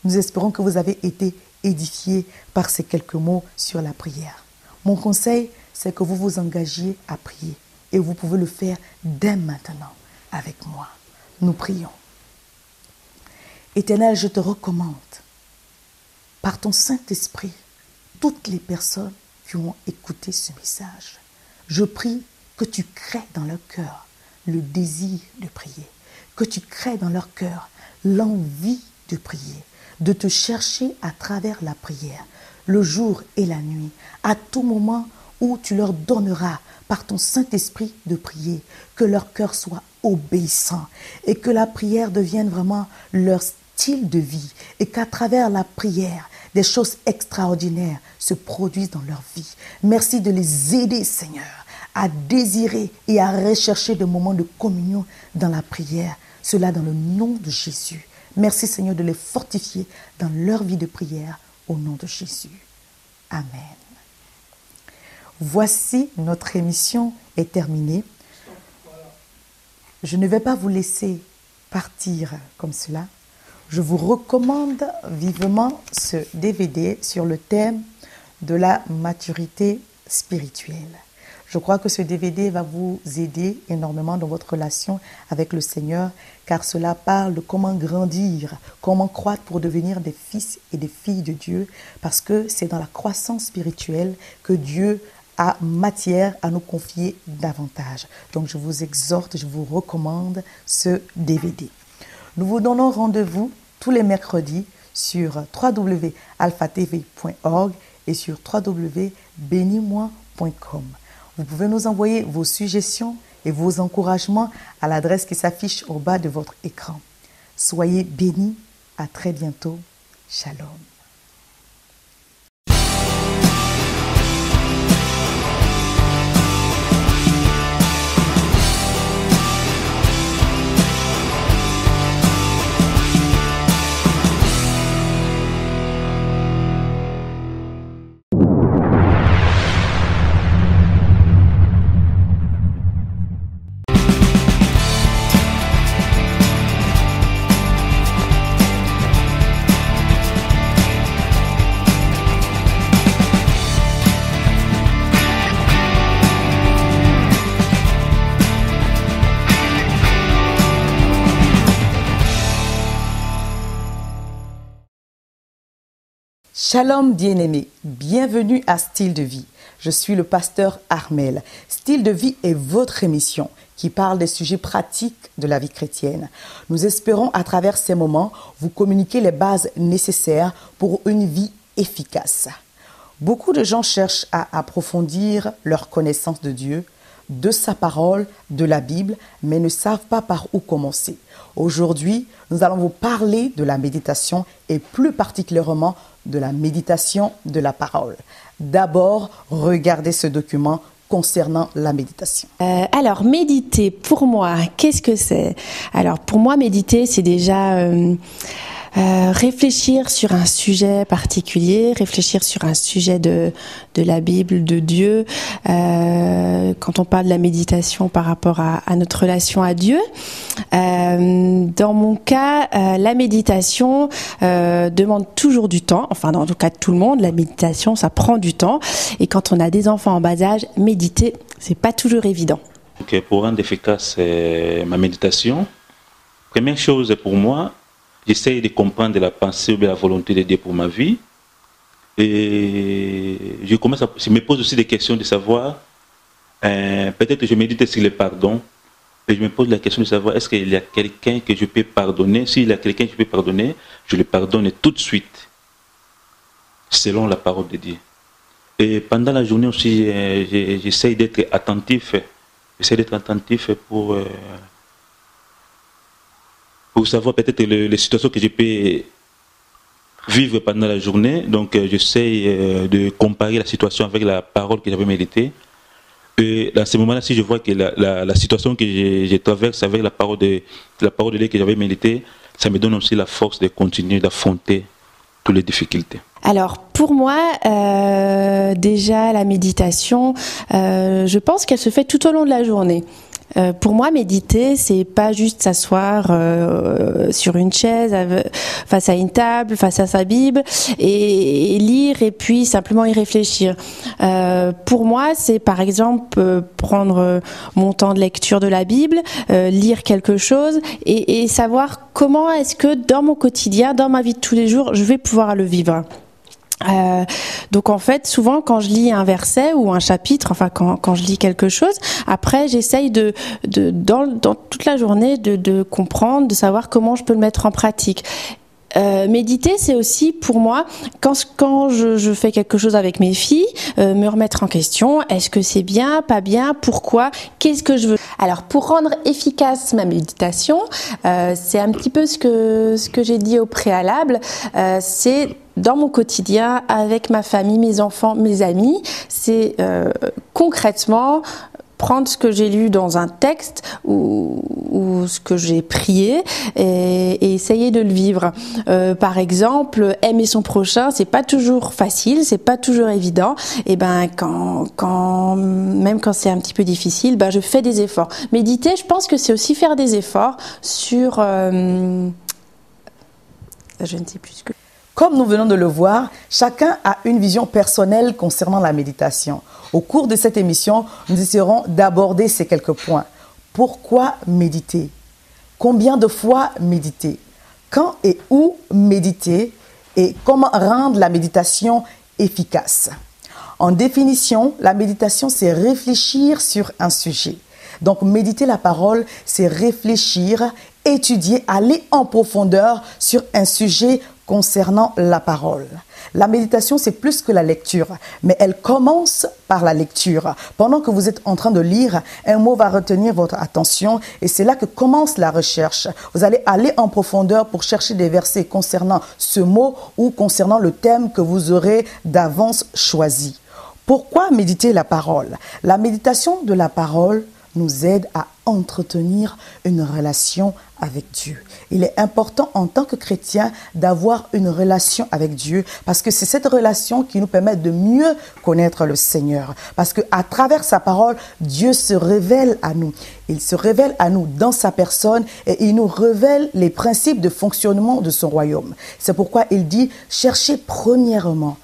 Nous espérons que vous avez été édifiés par ces quelques mots sur la prière. Mon conseil, c'est que vous vous engagiez à prier. Et vous pouvez le faire dès maintenant avec moi. Nous prions. Éternel, je te recommande, par ton Saint-Esprit, toutes les personnes qui ont écouté ce message. Je prie que tu crées dans leur cœur le désir de prier, que tu crées dans leur cœur l'envie de prier, de te chercher à travers la prière, le jour et la nuit, à tout moment où tu leur donneras par ton Saint-Esprit de prier, que leur cœur soit obéissant et que la prière devienne vraiment leur style de vie et qu'à travers la prière, des choses extraordinaires se produisent dans leur vie. Merci de les aider, Seigneur, à désirer et à rechercher des moments de communion dans la prière. Cela dans le nom de Jésus. Merci, Seigneur, de les fortifier dans leur vie de prière au nom de Jésus. Amen. Voici, notre émission est terminée. Je ne vais pas vous laisser partir comme cela. Je vous recommande vivement ce DVD sur le thème de la maturité spirituelle. Je crois que ce DVD va vous aider énormément dans votre relation avec le Seigneur, car cela parle de comment grandir, comment croître pour devenir des fils et des filles de Dieu, parce que c'est dans la croissance spirituelle que Dieu a matière à nous confier davantage. Donc je vous exhorte, je vous recommande ce DVD. Nous vous donnons rendez-vous tous les mercredis sur www.alphatv.org et sur www.benimoi.com. Vous pouvez nous envoyer vos suggestions et vos encouragements à l'adresse qui s'affiche au bas de votre écran. Soyez bénis. À très bientôt. Shalom. Shalom bien-aimés, bienvenue à Style de vie. Je suis le pasteur Armel. Style de vie est votre émission qui parle des sujets pratiques de la vie chrétienne. Nous espérons à travers ces moments vous communiquer les bases nécessaires pour une vie efficace. Beaucoup de gens cherchent à approfondir leur connaissance de Dieu, de sa parole, de la Bible, mais ne savent pas par où commencer. Aujourd'hui, nous allons vous parler de la méditation et plus particulièrement de la méditation de la parole. D'abord, regardez ce document concernant la méditation. Alors, méditer, pour moi, qu'est-ce que c'est? Alors, pour moi, méditer, c'est déjà réfléchir sur un sujet particulier, réfléchir sur un sujet de la Bible, de Dieu. Quand on parle de la méditation par rapport à notre relation à Dieu, dans mon cas, la méditation demande toujours du temps. Enfin, dans le cas de tout le monde, la méditation, ça prend du temps. Et quand on a des enfants en bas âge, méditer, c'est pas toujours évident. Okay, pour rendre efficace ma méditation, première chose pour moi, j'essaye de comprendre la pensée ou la volonté de Dieu pour ma vie. Et je me pose aussi des questions de savoir, peut-être que je médite sur le pardon, et je me pose la question de savoir, est-ce qu'il y a quelqu'un que je peux pardonner? S'il y a quelqu'un que je peux pardonner, je le pardonne tout de suite, selon la parole de Dieu. Et pendant la journée aussi, j'essaye d'être attentif. J'essaie d'être attentif pour savoir peut-être les situations que je peux vivre pendant la journée. Donc, j'essaie de comparer la situation avec la parole que j'avais méditée. Et dans ce moment-là, si je vois que la situation que je traverse avec la parole de Dieu que j'avais méditée, ça me donne aussi la force de continuer d'affronter toutes les difficultés. Alors, pour moi, déjà, la méditation, je pense qu'elle se fait tout au long de la journée. Pour moi, méditer, c'est pas juste s'asseoir sur une chaise, face à une table, face à sa Bible, et lire et puis simplement y réfléchir. Pour moi, c'est par exemple prendre mon temps de lecture de la Bible, lire quelque chose et savoir comment est-ce que dans mon quotidien, dans ma vie de tous les jours, je vais pouvoir le vivre. Donc en fait, souvent quand je lis un verset ou un chapitre, enfin quand je lis quelque chose, après j'essaye dans toute la journée de comprendre, de savoir comment je peux le mettre en pratique. Méditer, c'est aussi pour moi quand je fais quelque chose avec mes filles, me remettre en question. Est-ce que c'est bien, pas bien, pourquoi, qu'est-ce que je veux. Alors pour rendre efficace ma méditation, c'est un petit peu ce que j'ai dit au préalable. C'est dans mon quotidien, avec ma famille, mes enfants, mes amis, c'est concrètement prendre ce que j'ai lu dans un texte ou ce que j'ai prié et essayer de le vivre. Par exemple, aimer son prochain, c'est pas toujours facile, c'est pas toujours évident. Et même quand c'est un petit peu difficile, je fais des efforts. Méditer, je pense que c'est aussi faire des efforts sur je ne sais plus ce que... Comme nous venons de le voir, chacun a une vision personnelle concernant la méditation. Au cours de cette émission, nous essaierons d'aborder ces quelques points. Pourquoi méditer? Combien de fois méditer? Quand et où méditer? Et comment rendre la méditation efficace? En définition, la méditation, c'est réfléchir sur un sujet. Donc, méditer la parole, c'est réfléchir, étudier, aller en profondeur sur un sujet concernant la parole. La méditation, c'est plus que la lecture, mais elle commence par la lecture. Pendant que vous êtes en train de lire, un mot va retenir votre attention et c'est là que commence la recherche. Vous allez aller en profondeur pour chercher des versets concernant ce mot ou concernant le thème que vous aurez d'avance choisi. Pourquoi méditer la parole? La méditation de la parole nous aide à entretenir une relation avec Dieu. Il est important en tant que chrétien d'avoir une relation avec Dieu parce que c'est cette relation qui nous permet de mieux connaître le Seigneur. Parce qu'à travers sa parole, Dieu se révèle à nous. Il se révèle à nous dans sa personne et il nous révèle les principes de fonctionnement de son royaume. C'est pourquoi il dit « cherchez premièrement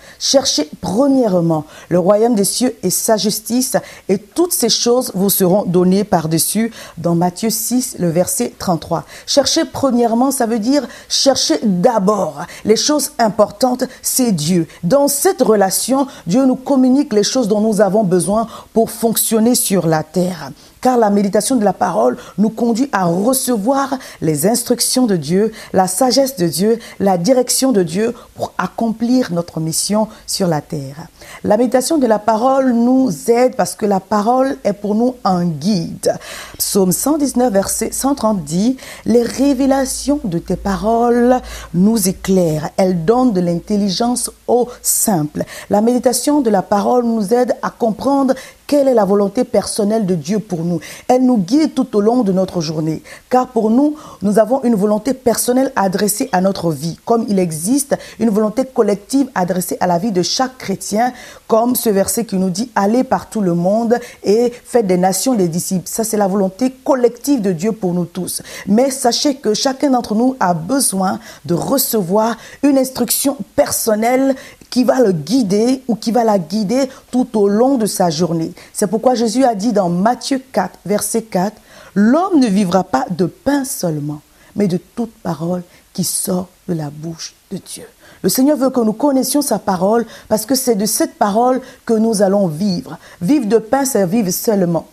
le royaume des cieux et sa justice et toutes ces choses vous seront données par-dessus » dans Matthieu 6, le verset 33. Chercher premièrement, ça veut dire chercher d'abord. Les choses importantes, c'est Dieu. Dans cette relation, Dieu nous communique les choses dont nous avons besoin pour fonctionner sur la terre. Car la méditation de la parole nous conduit à recevoir les instructions de Dieu, la sagesse de Dieu, la direction de Dieu pour accomplir notre mission sur la terre. La méditation de la parole nous aide parce que la parole est pour nous un guide. Psaume 119, verset 130 dit « Les révélations de tes paroles nous éclairent. Elles donnent de l'intelligence aux simples. » La méditation de la parole nous aide à comprendre quelle est la volonté personnelle de Dieu pour nous. Elle nous guide tout au long de notre journée. Car pour nous, nous avons une volonté personnelle adressée à notre vie. Comme il existe une volonté collective adressée à la vie de chaque chrétien, comme ce verset qui nous dit « Allez par tout le monde et faites des nations des disciples ». Ça, c'est la volonté collective de Dieu pour nous tous. Mais sachez que chacun d'entre nous a besoin de recevoir une instruction personnelle qui va le guider ou qui va la guider tout au long de sa journée. C'est pourquoi Jésus a dit dans Matthieu 4, verset 4, « L'homme ne vivra pas de pain seulement, mais de toute parole qui sort de la bouche de Dieu. » Le Seigneur veut que nous connaissions sa parole parce que c'est de cette parole que nous allons vivre. Vivre de pain, c'est vivre seulement.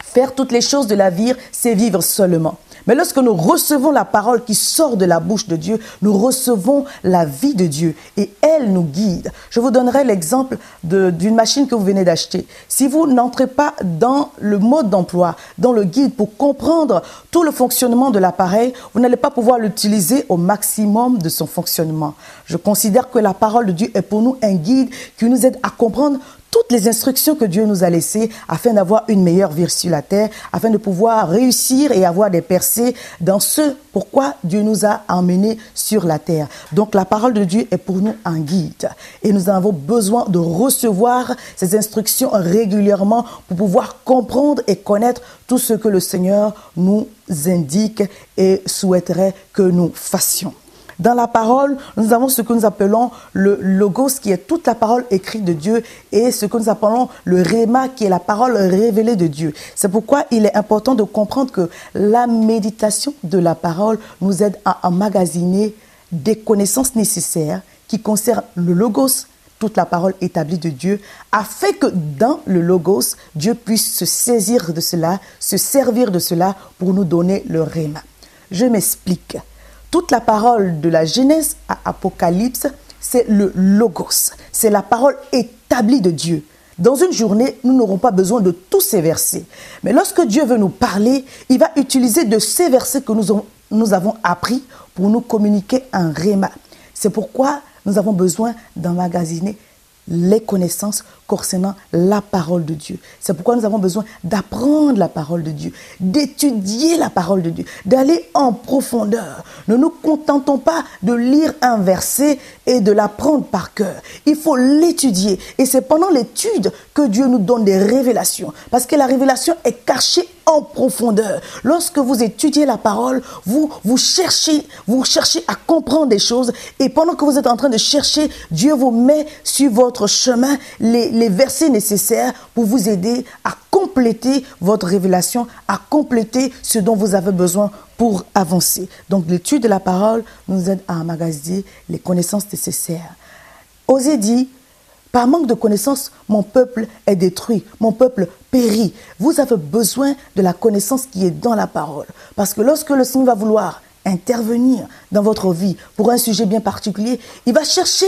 Faire toutes les choses de la vie, c'est vivre seulement. Mais lorsque nous recevons la parole qui sort de la bouche de Dieu, nous recevons la vie de Dieu et elle nous guide. Je vous donnerai l'exemple d'une machine que vous venez d'acheter. Si vous n'entrez pas dans le mode d'emploi, dans le guide pour comprendre tout le fonctionnement de l'appareil, vous n'allez pas pouvoir l'utiliser au maximum de son fonctionnement. Je considère que la parole de Dieu est pour nous un guide qui nous aide à comprendre toutes les instructions que Dieu nous a laissées afin d'avoir une meilleure vie sur la terre, afin de pouvoir réussir et avoir des percées dans ce pourquoi Dieu nous a emmenés sur la terre. Donc la parole de Dieu est pour nous un guide et nous avons besoin de recevoir ces instructions régulièrement pour pouvoir comprendre et connaître tout ce que le Seigneur nous indique et souhaiterait que nous fassions. Dans la parole, nous avons ce que nous appelons le logos, qui est toute la parole écrite de Dieu, et ce que nous appelons le rhéma, qui est la parole révélée de Dieu. C'est pourquoi il est important de comprendre que la méditation de la parole nous aide à emmagasiner des connaissances nécessaires qui concernent le logos, toute la parole établie de Dieu, afin que dans le logos, Dieu puisse se saisir de cela, se servir de cela pour nous donner le rhéma. Je m'explique. Toute la parole de la Genèse à Apocalypse, c'est le logos. C'est la parole établie de Dieu. Dans une journée, nous n'aurons pas besoin de tous ces versets. Mais lorsque Dieu veut nous parler, il va utiliser de ces versets que nous avons appris pour nous communiquer un rhéma. C'est pourquoi nous avons besoin d'emmagasiner les connaissances concernant la parole de Dieu. C'est pourquoi nous avons besoin d'apprendre la parole de Dieu, d'étudier la parole de Dieu, d'aller en profondeur. Ne nous contentons pas de lire un verset et de l'apprendre par cœur. Il faut l'étudier. Et c'est pendant l'étude que Dieu nous donne des révélations. Parce que la révélation est cachée en profondeur. Lorsque vous étudiez la parole, vous cherchez à comprendre des choses. Et pendant que vous êtes en train de chercher, Dieu vous met sur votre chemin les versets nécessaires pour vous aider à compléter votre révélation, à compléter ce dont vous avez besoin pour avancer. Donc l'étude de la parole nous aide à emmagasiner les connaissances nécessaires. Osée dit: par manque de connaissances, mon peuple est détruit, mon peuple périt. Vous avez besoin de la connaissance qui est dans la parole. Parce que lorsque le Seigneur va vouloir intervenir dans votre vie pour un sujet bien particulier, il va chercher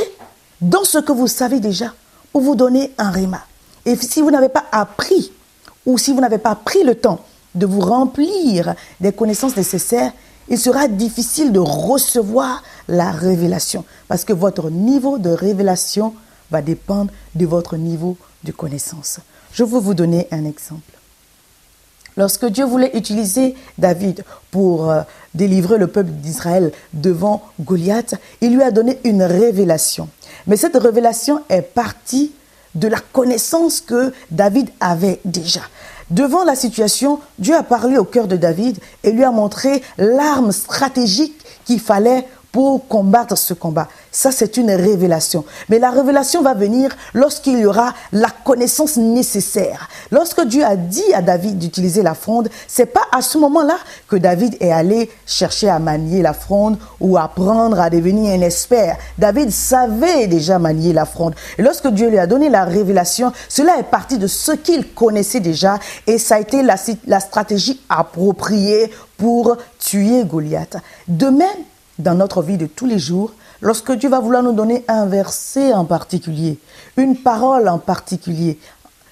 dans ce que vous savez déjà pour vous donner un rhéma. Et si vous n'avez pas appris ou si vous n'avez pas pris le temps de vous remplir des connaissances nécessaires, il sera difficile de recevoir la révélation. Parce que votre niveau de révélation va dépendre de votre niveau de connaissance. Je veux vous donner un exemple. Lorsque Dieu voulait utiliser David pour délivrer le peuple d'Israël devant Goliath, il lui a donné une révélation. Mais cette révélation est partie de la connaissance que David avait déjà. Devant la situation, Dieu a parlé au cœur de David et lui a montré l'arme stratégique qu'il fallait pour combattre ce combat. Ça, c'est une révélation. Mais la révélation va venir lorsqu'il y aura la connaissance nécessaire. Lorsque Dieu a dit à David d'utiliser la fronde, c'est pas à ce moment-là que David est allé chercher à manier la fronde ou apprendre à devenir un expert. David savait déjà manier la fronde. Et lorsque Dieu lui a donné la révélation, cela est parti de ce qu'il connaissait déjà et ça a été la stratégie appropriée pour tuer Goliath. De même, dans notre vie de tous les jours, lorsque Dieu va vouloir nous donner un verset en particulier, une parole en particulier,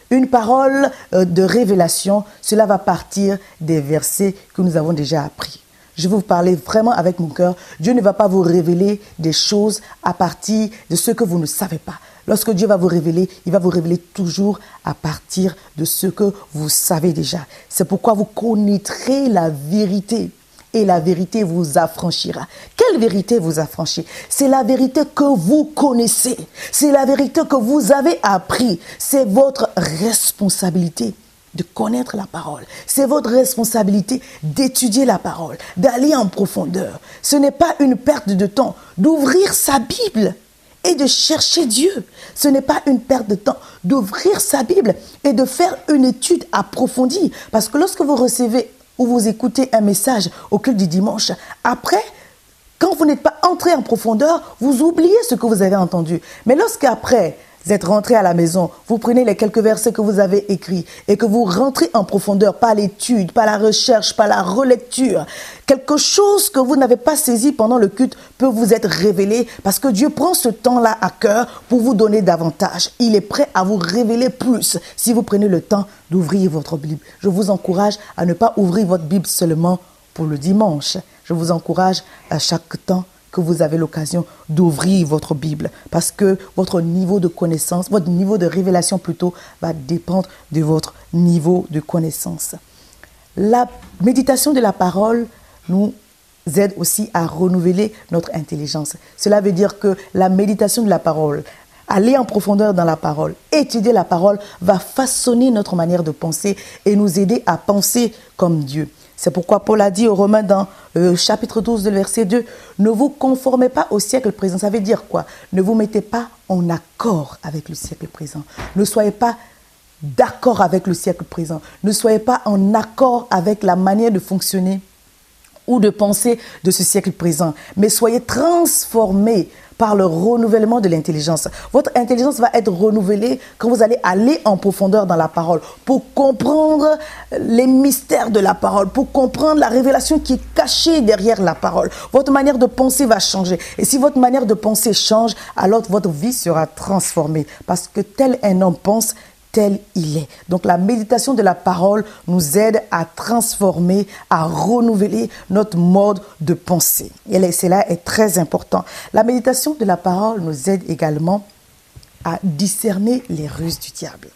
une parole de révélation, cela va partir des versets que nous avons déjà appris. Je vais vous parler vraiment avec mon cœur. Dieu ne va pas vous révéler des choses à partir de ce que vous ne savez pas. Lorsque Dieu va vous révéler, il va vous révéler toujours à partir de ce que vous savez déjà. C'est pourquoi vous connaîtrez la vérité. Et la vérité vous affranchira. Quelle vérité vous affranchit? C'est la vérité que vous connaissez. C'est la vérité que vous avez appris. C'est votre responsabilité de connaître la parole. C'est votre responsabilité d'étudier la parole, d'aller en profondeur. Ce n'est pas une perte de temps d'ouvrir sa Bible et de chercher Dieu. Ce n'est pas une perte de temps d'ouvrir sa Bible et de faire une étude approfondie. Parce que lorsque vous recevez ou vous écoutez un message au culte du dimanche, après, quand vous n'êtes pas entré en profondeur, vous oubliez ce que vous avez entendu. Mais lorsqu'après, vous êtes rentré à la maison, vous prenez les quelques versets que vous avez écrits et que vous rentrez en profondeur par l'étude, par la recherche, par la relecture, quelque chose que vous n'avez pas saisi pendant le culte peut vous être révélé parce que Dieu prend ce temps-là à cœur pour vous donner davantage. Il est prêt à vous révéler plus si vous prenez le temps d'ouvrir votre Bible. Je vous encourage à ne pas ouvrir votre Bible seulement pour le dimanche. Je vous encourage à chaque temps que vous avez l'occasion d'ouvrir votre Bible, parce que votre niveau de connaissance, votre niveau de révélation plutôt, va dépendre de votre niveau de connaissance. La méditation de la parole nous aide aussi à renouveler notre intelligence. Cela veut dire que la méditation de la parole, aller en profondeur dans la parole, étudier la parole, va façonner notre manière de penser et nous aider à penser comme Dieu. C'est pourquoi Paul a dit aux Romains dans le chapitre 12, le verset 2, « Ne vous conformez pas au siècle présent ». Ça veut dire quoi? Ne vous mettez pas en accord avec le siècle présent. Ne soyez pas d'accord avec le siècle présent. Ne soyez pas en accord avec la manière de fonctionner ou de penser de ce siècle présent. Mais soyez transformés par le renouvellement de l'intelligence. Votre intelligence va être renouvelée quand vous allez aller en profondeur dans la parole pour comprendre les mystères de la parole, pour comprendre la révélation qui est cachée derrière la parole. Votre manière de penser va changer. Et si votre manière de penser change, alors votre vie sera transformée. Parce que tel un homme pense, tel il est. Donc la méditation de la parole nous aide à transformer, à renouveler notre mode de pensée. Et cela est très important. La méditation de la parole nous aide également à discerner les ruses du diable.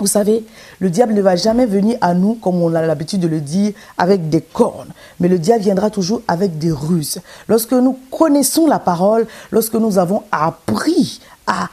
Vous savez, le diable ne va jamais venir à nous, comme on a l'habitude de le dire, avec des cornes. Mais le diable viendra toujours avec des ruses. Lorsque nous connaissons la parole, lorsque nous avons appris à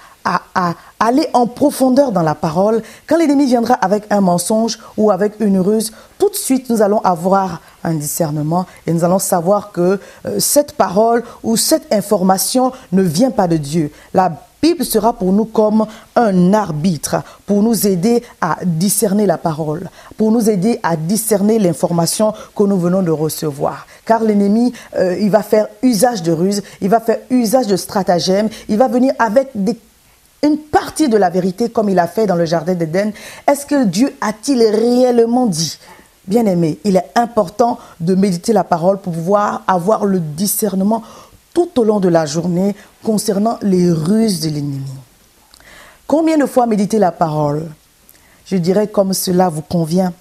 aller en profondeur dans la parole, quand l'ennemi viendra avec un mensonge ou avec une ruse, tout de suite nous allons avoir un discernement et nous allons savoir que cette parole ou cette information ne vient pas de Dieu. La Bible sera pour nous comme un arbitre pour nous aider à discerner la parole, pour nous aider à discerner l'information que nous venons de recevoir. Car l'ennemi, il va faire usage de ruse, il va faire usage de stratagèmes, il va venir avec une partie de la vérité comme il a fait dans le jardin d'Éden. Est-ce que Dieu a-t-il réellement dit? Bien-aimé, il est important de méditer la parole pour pouvoir avoir le discernement tout au long de la journée concernant les ruses de l'ennemi. Combien de fois méditer la parole? Je dirais comme cela vous convient.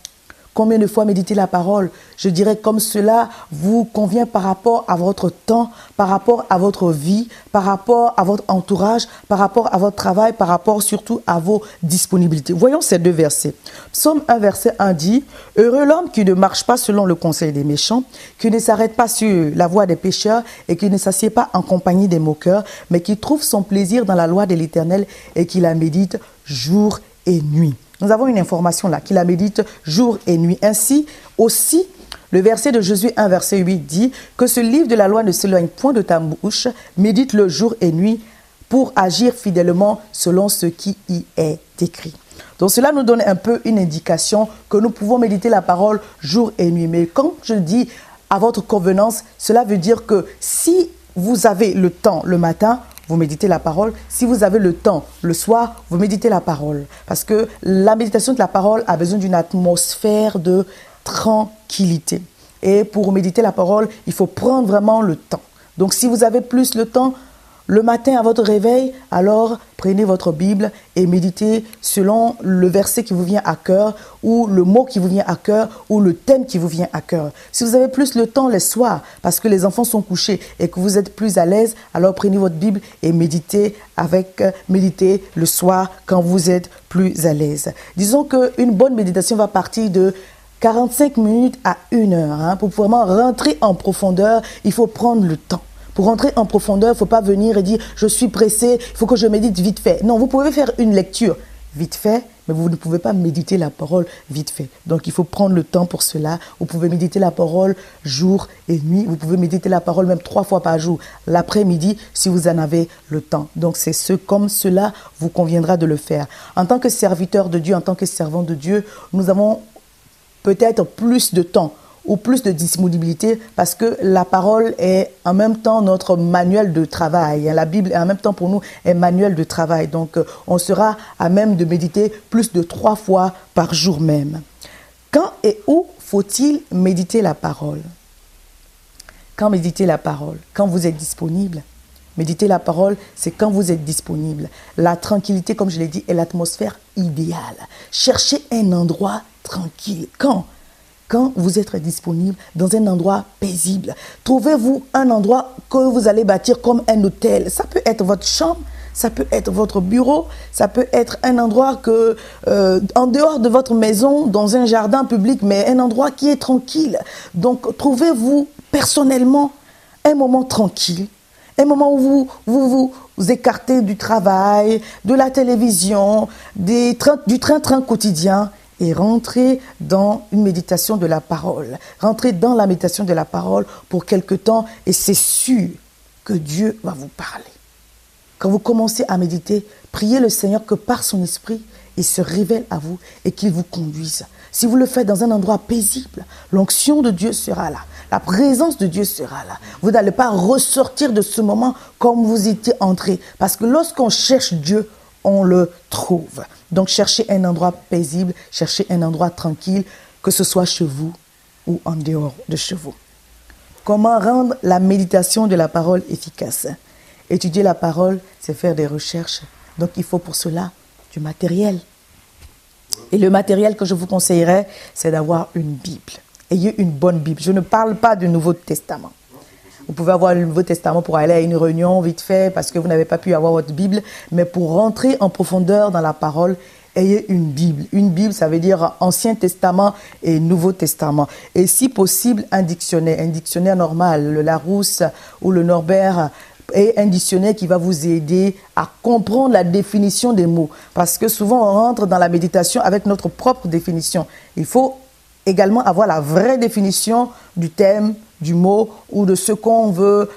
Combien de fois méditer la parole? Je dirais comme cela vous convient par rapport à votre temps, par rapport à votre vie, par rapport à votre entourage, par rapport à votre travail, par rapport surtout à vos disponibilités. Voyons ces deux versets. Psaume 1, verset 1 dit « Heureux l'homme qui ne marche pas selon le conseil des méchants, qui ne s'arrête pas sur la voie des pécheurs et qui ne s'assied pas en compagnie des moqueurs, mais qui trouve son plaisir dans la loi de l'Éternel et qui la médite jour et nuit. » Nous avons une information là, qui la médite jour et nuit. Ainsi, aussi, le verset de Josué 1, verset 8 dit que ce livre de la loi ne s'éloigne point de ta bouche, médite-le jour et nuit pour agir fidèlement selon ce qui y est écrit. Donc cela nous donne un peu une indication que nous pouvons méditer la parole jour et nuit. Mais quand je dis à votre convenance, cela veut dire que si vous avez le temps le matin, vous méditez la parole. Si vous avez le temps le soir, vous méditez la parole. Parce que la méditation de la parole a besoin d'une atmosphère de tranquillité. Et pour méditer la parole, il faut prendre vraiment le temps. Donc si vous avez plus le temps, le matin à votre réveil, alors prenez votre Bible et méditez selon le verset qui vous vient à cœur ou le mot qui vous vient à cœur ou le thème qui vous vient à cœur. Si vous avez plus le temps les soirs parce que les enfants sont couchés et que vous êtes plus à l'aise, alors prenez votre Bible et méditez le soir quand vous êtes plus à l'aise. Disons qu'une bonne méditation va partir de 45 minutes à 1 heure. Pour vraiment rentrer en profondeur, il faut prendre le temps. Pour rentrer en profondeur, il ne faut pas venir et dire « je suis pressé, il faut que je médite vite fait ». Non, vous pouvez faire une lecture vite fait, mais vous ne pouvez pas méditer la parole vite fait. Donc, il faut prendre le temps pour cela. Vous pouvez méditer la parole jour et nuit. Vous pouvez méditer la parole même 3 fois par jour, l'après-midi, si vous en avez le temps. Donc, c'est comme cela vous conviendra de le faire. En tant que serviteur de Dieu, en tant que servant de Dieu, nous avons peut-être plus de temps ou plus de disponibilité parce que la parole est en même temps notre manuel de travail. La Bible est en même temps pour nous un manuel de travail. Donc, on sera à même de méditer plus de 3 fois par jour même. Quand et où faut-il méditer la parole? Quand méditer la parole? Quand vous êtes disponible. Méditer la parole, c'est quand vous êtes disponible. La tranquillité, comme je l'ai dit, est l'atmosphère idéale. Cherchez un endroit tranquille. Quand quand vous êtes disponible dans un endroit paisible. Trouvez-vous un endroit que vous allez bâtir comme un hôtel. Ça peut être votre chambre, ça peut être votre bureau, ça peut être un endroit que, en dehors de votre maison, dans un jardin public, mais un endroit qui est tranquille. Donc, trouvez-vous personnellement un moment tranquille, un moment où vous écartez du travail, de la télévision, du train-train quotidien et rentrez dans une méditation de la parole. Rentrez dans la méditation de la parole pour quelque temps et c'est sûr que Dieu va vous parler. Quand vous commencez à méditer, priez le Seigneur que par son esprit, il se révèle à vous et qu'il vous conduise. Si vous le faites dans un endroit paisible, l'onction de Dieu sera là. La présence de Dieu sera là. Vous n'allez pas ressortir de ce moment comme vous étiez entré. Parce que lorsqu'on cherche Dieu, on le trouve. Donc cherchez un endroit paisible, cherchez un endroit tranquille, que ce soit chez vous ou en dehors de chez vous. Comment rendre la méditation de la parole efficace? Étudier la parole, c'est faire des recherches. Donc il faut pour cela du matériel. Et le matériel que je vous conseillerais, c'est d'avoir une Bible. Ayez une bonne Bible. Je ne parle pas du Nouveau Testament. Vous pouvez avoir le Nouveau Testament pour aller à une réunion vite fait parce que vous n'avez pas pu avoir votre Bible. Mais pour rentrer en profondeur dans la parole, ayez une Bible. Une Bible, ça veut dire Ancien Testament et Nouveau Testament. Et si possible, un dictionnaire normal, le Larousse ou le Norbert, et un dictionnaire qui va vous aider à comprendre la définition des mots. Parce que souvent, on rentre dans la méditation avec notre propre définition. Il faut également avoir la vraie définition du thème, du mot ou de ce qu'on veut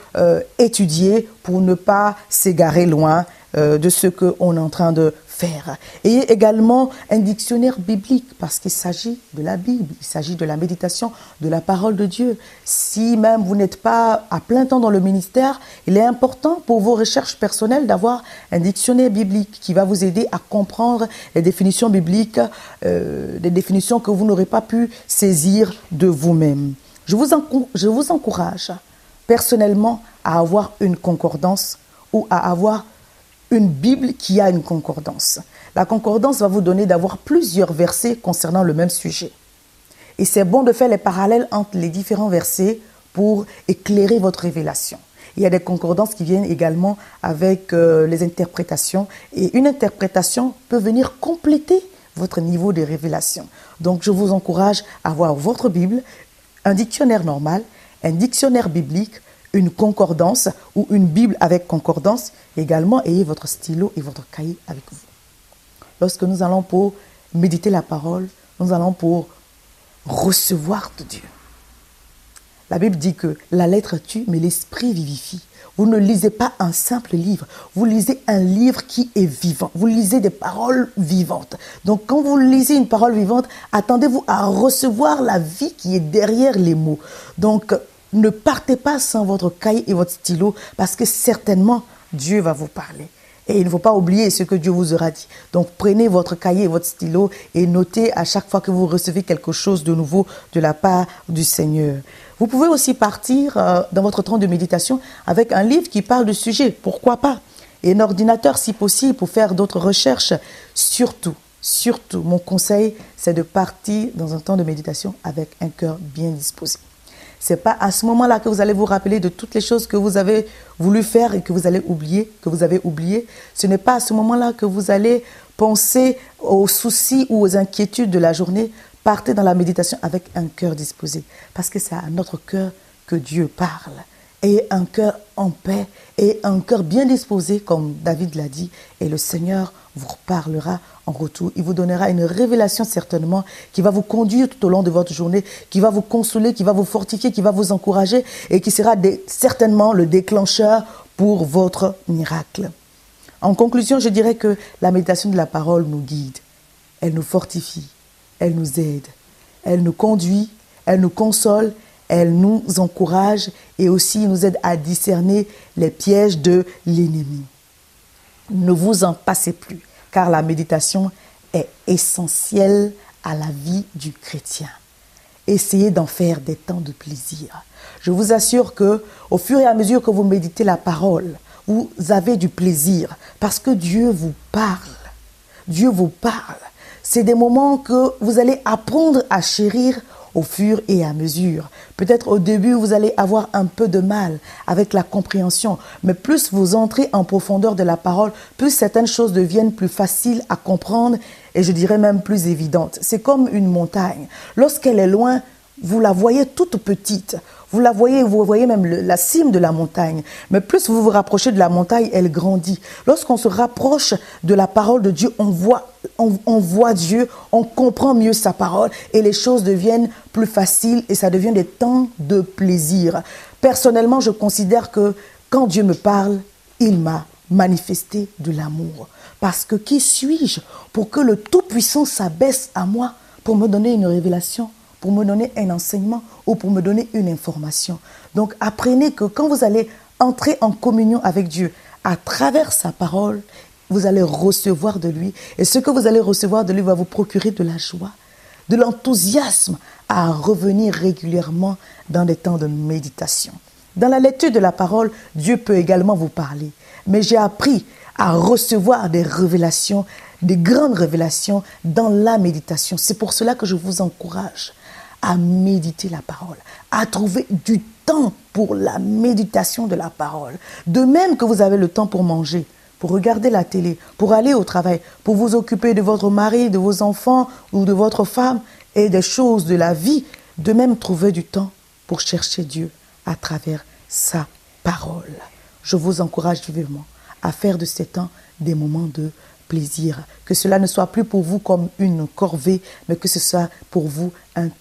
étudier pour ne pas s'égarer loin de ce qu'on est en train de faire. Et également un dictionnaire biblique parce qu'il s'agit de la Bible, il s'agit de la méditation, de la parole de Dieu. Si même vous n'êtes pas à plein temps dans le ministère, il est important pour vos recherches personnelles d'avoir un dictionnaire biblique qui va vous aider à comprendre les définitions bibliques, des définitions que vous n'aurez pas pu saisir de vous-même. Je vous encourage personnellement à avoir une concordance ou à avoir une Bible qui a une concordance. La concordance va vous donner d'avoir plusieurs versets concernant le même sujet. Et c'est bon de faire les parallèles entre les différents versets pour éclairer votre révélation. Il y a des concordances qui viennent également avec les interprétations. Et une interprétation peut venir compléter votre niveau de révélation. Donc, je vous encourage à avoir votre Bible, un dictionnaire normal, un dictionnaire biblique, une concordance ou une Bible avec concordance. Également, ayez votre stylo et votre cahier avec vous. Lorsque nous allons pour méditer la parole, nous allons pour recevoir de Dieu. La Bible dit que la lettre tue, mais l'esprit vivifie. Vous ne lisez pas un simple livre, vous lisez un livre qui est vivant. Vous lisez des paroles vivantes. Donc quand vous lisez une parole vivante, attendez-vous à recevoir la vie qui est derrière les mots. Donc ne partez pas sans votre cahier et votre stylo parce que certainement Dieu va vous parler. Et il ne faut pas oublier ce que Dieu vous aura dit. Donc prenez votre cahier et votre stylo et notez à chaque fois que vous recevez quelque chose de nouveau de la part du Seigneur. Vous pouvez aussi partir dans votre temps de méditation avec un livre qui parle du sujet. Pourquoi pas? Et un ordinateur si possible pour faire d'autres recherches. Surtout, mon conseil, c'est de partir dans un temps de méditation avec un cœur bien disposé. Ce n'est pas à ce moment-là que vous allez vous rappeler de toutes les choses que vous avez voulu faire et que vous allez oublier, que vous avez oublié. Ce n'est pas à ce moment-là que vous allez penser aux soucis ou aux inquiétudes de la journée. Partez dans la méditation avec un cœur disposé. Parce que c'est à notre cœur que Dieu parle. Et un cœur en paix et un cœur bien disposé, comme David l'a dit. Et le Seigneur vous reparlera en retour. Il vous donnera une révélation certainement qui va vous conduire tout au long de votre journée, qui va vous consoler, qui va vous fortifier, qui va vous encourager et qui sera certainement le déclencheur pour votre miracle. En conclusion, je dirais que la méditation de la parole nous guide. Elle nous fortifie, elle nous aide, elle nous conduit, elle nous console, elle nous encourage et aussi nous aide à discerner les pièges de l'ennemi. Ne vous en passez plus, car la méditation est essentielle à la vie du chrétien. Essayez d'en faire des temps de plaisir. Je vous assure que, au fur et à mesure que vous méditez la parole, vous avez du plaisir parce que Dieu vous parle. Dieu vous parle. C'est des moments que vous allez apprendre à chérir au fur et à mesure. Peut-être au début, vous allez avoir un peu de mal avec la compréhension, mais plus vous entrez en profondeur de la parole, plus certaines choses deviennent plus faciles à comprendre et je dirais même plus évidentes. C'est comme une montagne. Lorsqu'elle est loin, vous la voyez toute petite. Vous voyez même la cime de la montagne. Mais plus vous vous rapprochez de la montagne, elle grandit. Lorsqu'on se rapproche de la parole de Dieu, on voit Dieu, on comprend mieux sa parole et les choses deviennent plus faciles et ça devient des temps de plaisir. Personnellement, je considère que quand Dieu me parle, il m'a manifesté de l'amour. Parce que qui suis-je pour que le Tout-Puissant s'abaisse à moi pour me donner une révélation, pour me donner un enseignement ou pour me donner une information. Donc apprenez que quand vous allez entrer en communion avec Dieu, à travers sa parole, vous allez recevoir de lui. Et ce que vous allez recevoir de lui va vous procurer de la joie, de l'enthousiasme à revenir régulièrement dans des temps de méditation. Dans la lecture de la parole, Dieu peut également vous parler. Mais j'ai appris à recevoir des révélations, des grandes révélations dans la méditation. C'est pour cela que je vous encourage à méditer la parole, à trouver du temps pour la méditation de la parole. De même que vous avez le temps pour manger, pour regarder la télé, pour aller au travail, pour vous occuper de votre mari, de vos enfants ou de votre femme et des choses de la vie, de même trouver du temps pour chercher Dieu à travers sa parole. Je vous encourage vivement à faire de ces temps des moments de plaisir, que cela ne soit plus pour vous comme une corvée, mais que ce soit pour vous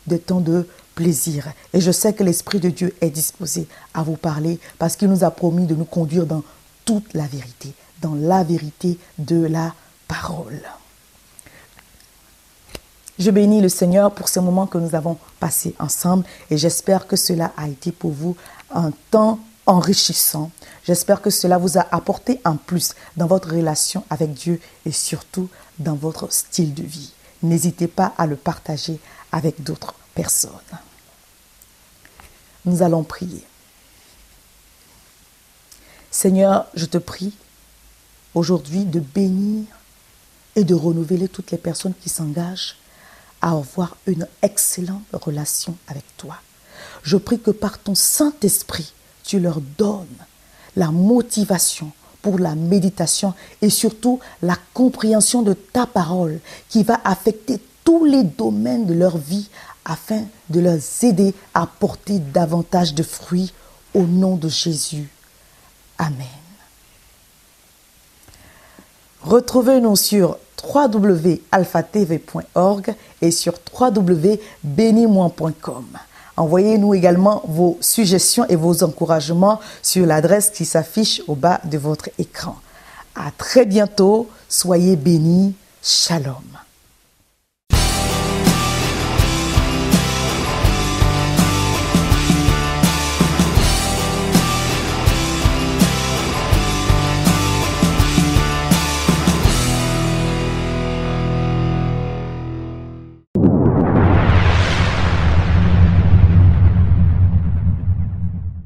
des temps de plaisir. Et je sais que l'Esprit de Dieu est disposé à vous parler parce qu'il nous a promis de nous conduire dans toute la vérité, dans la vérité de la parole. Je bénis le Seigneur pour ces moments que nous avons passés ensemble et j'espère que cela a été pour vous un temps enrichissant. J'espère que cela vous a apporté un plus dans votre relation avec Dieu et surtout dans votre style de vie. N'hésitez pas à le partager avec d'autres personnes. Nous allons prier. Seigneur, je te prie aujourd'hui de bénir et de renouveler toutes les personnes qui s'engagent à avoir une excellente relation avec toi. Je prie que par ton Saint-Esprit, tu leur donnes la motivation pour la méditation et surtout la compréhension de ta parole qui va affecter tous les domaines de leur vie afin de leur aider à porter davantage de fruits au nom de Jésus. Amen. Retrouvez-nous sur www.alphatv.org et sur www.benimoin.com. Envoyez-nous également vos suggestions et vos encouragements sur l'adresse qui s'affiche au bas de votre écran. À très bientôt. Soyez bénis. Shalom.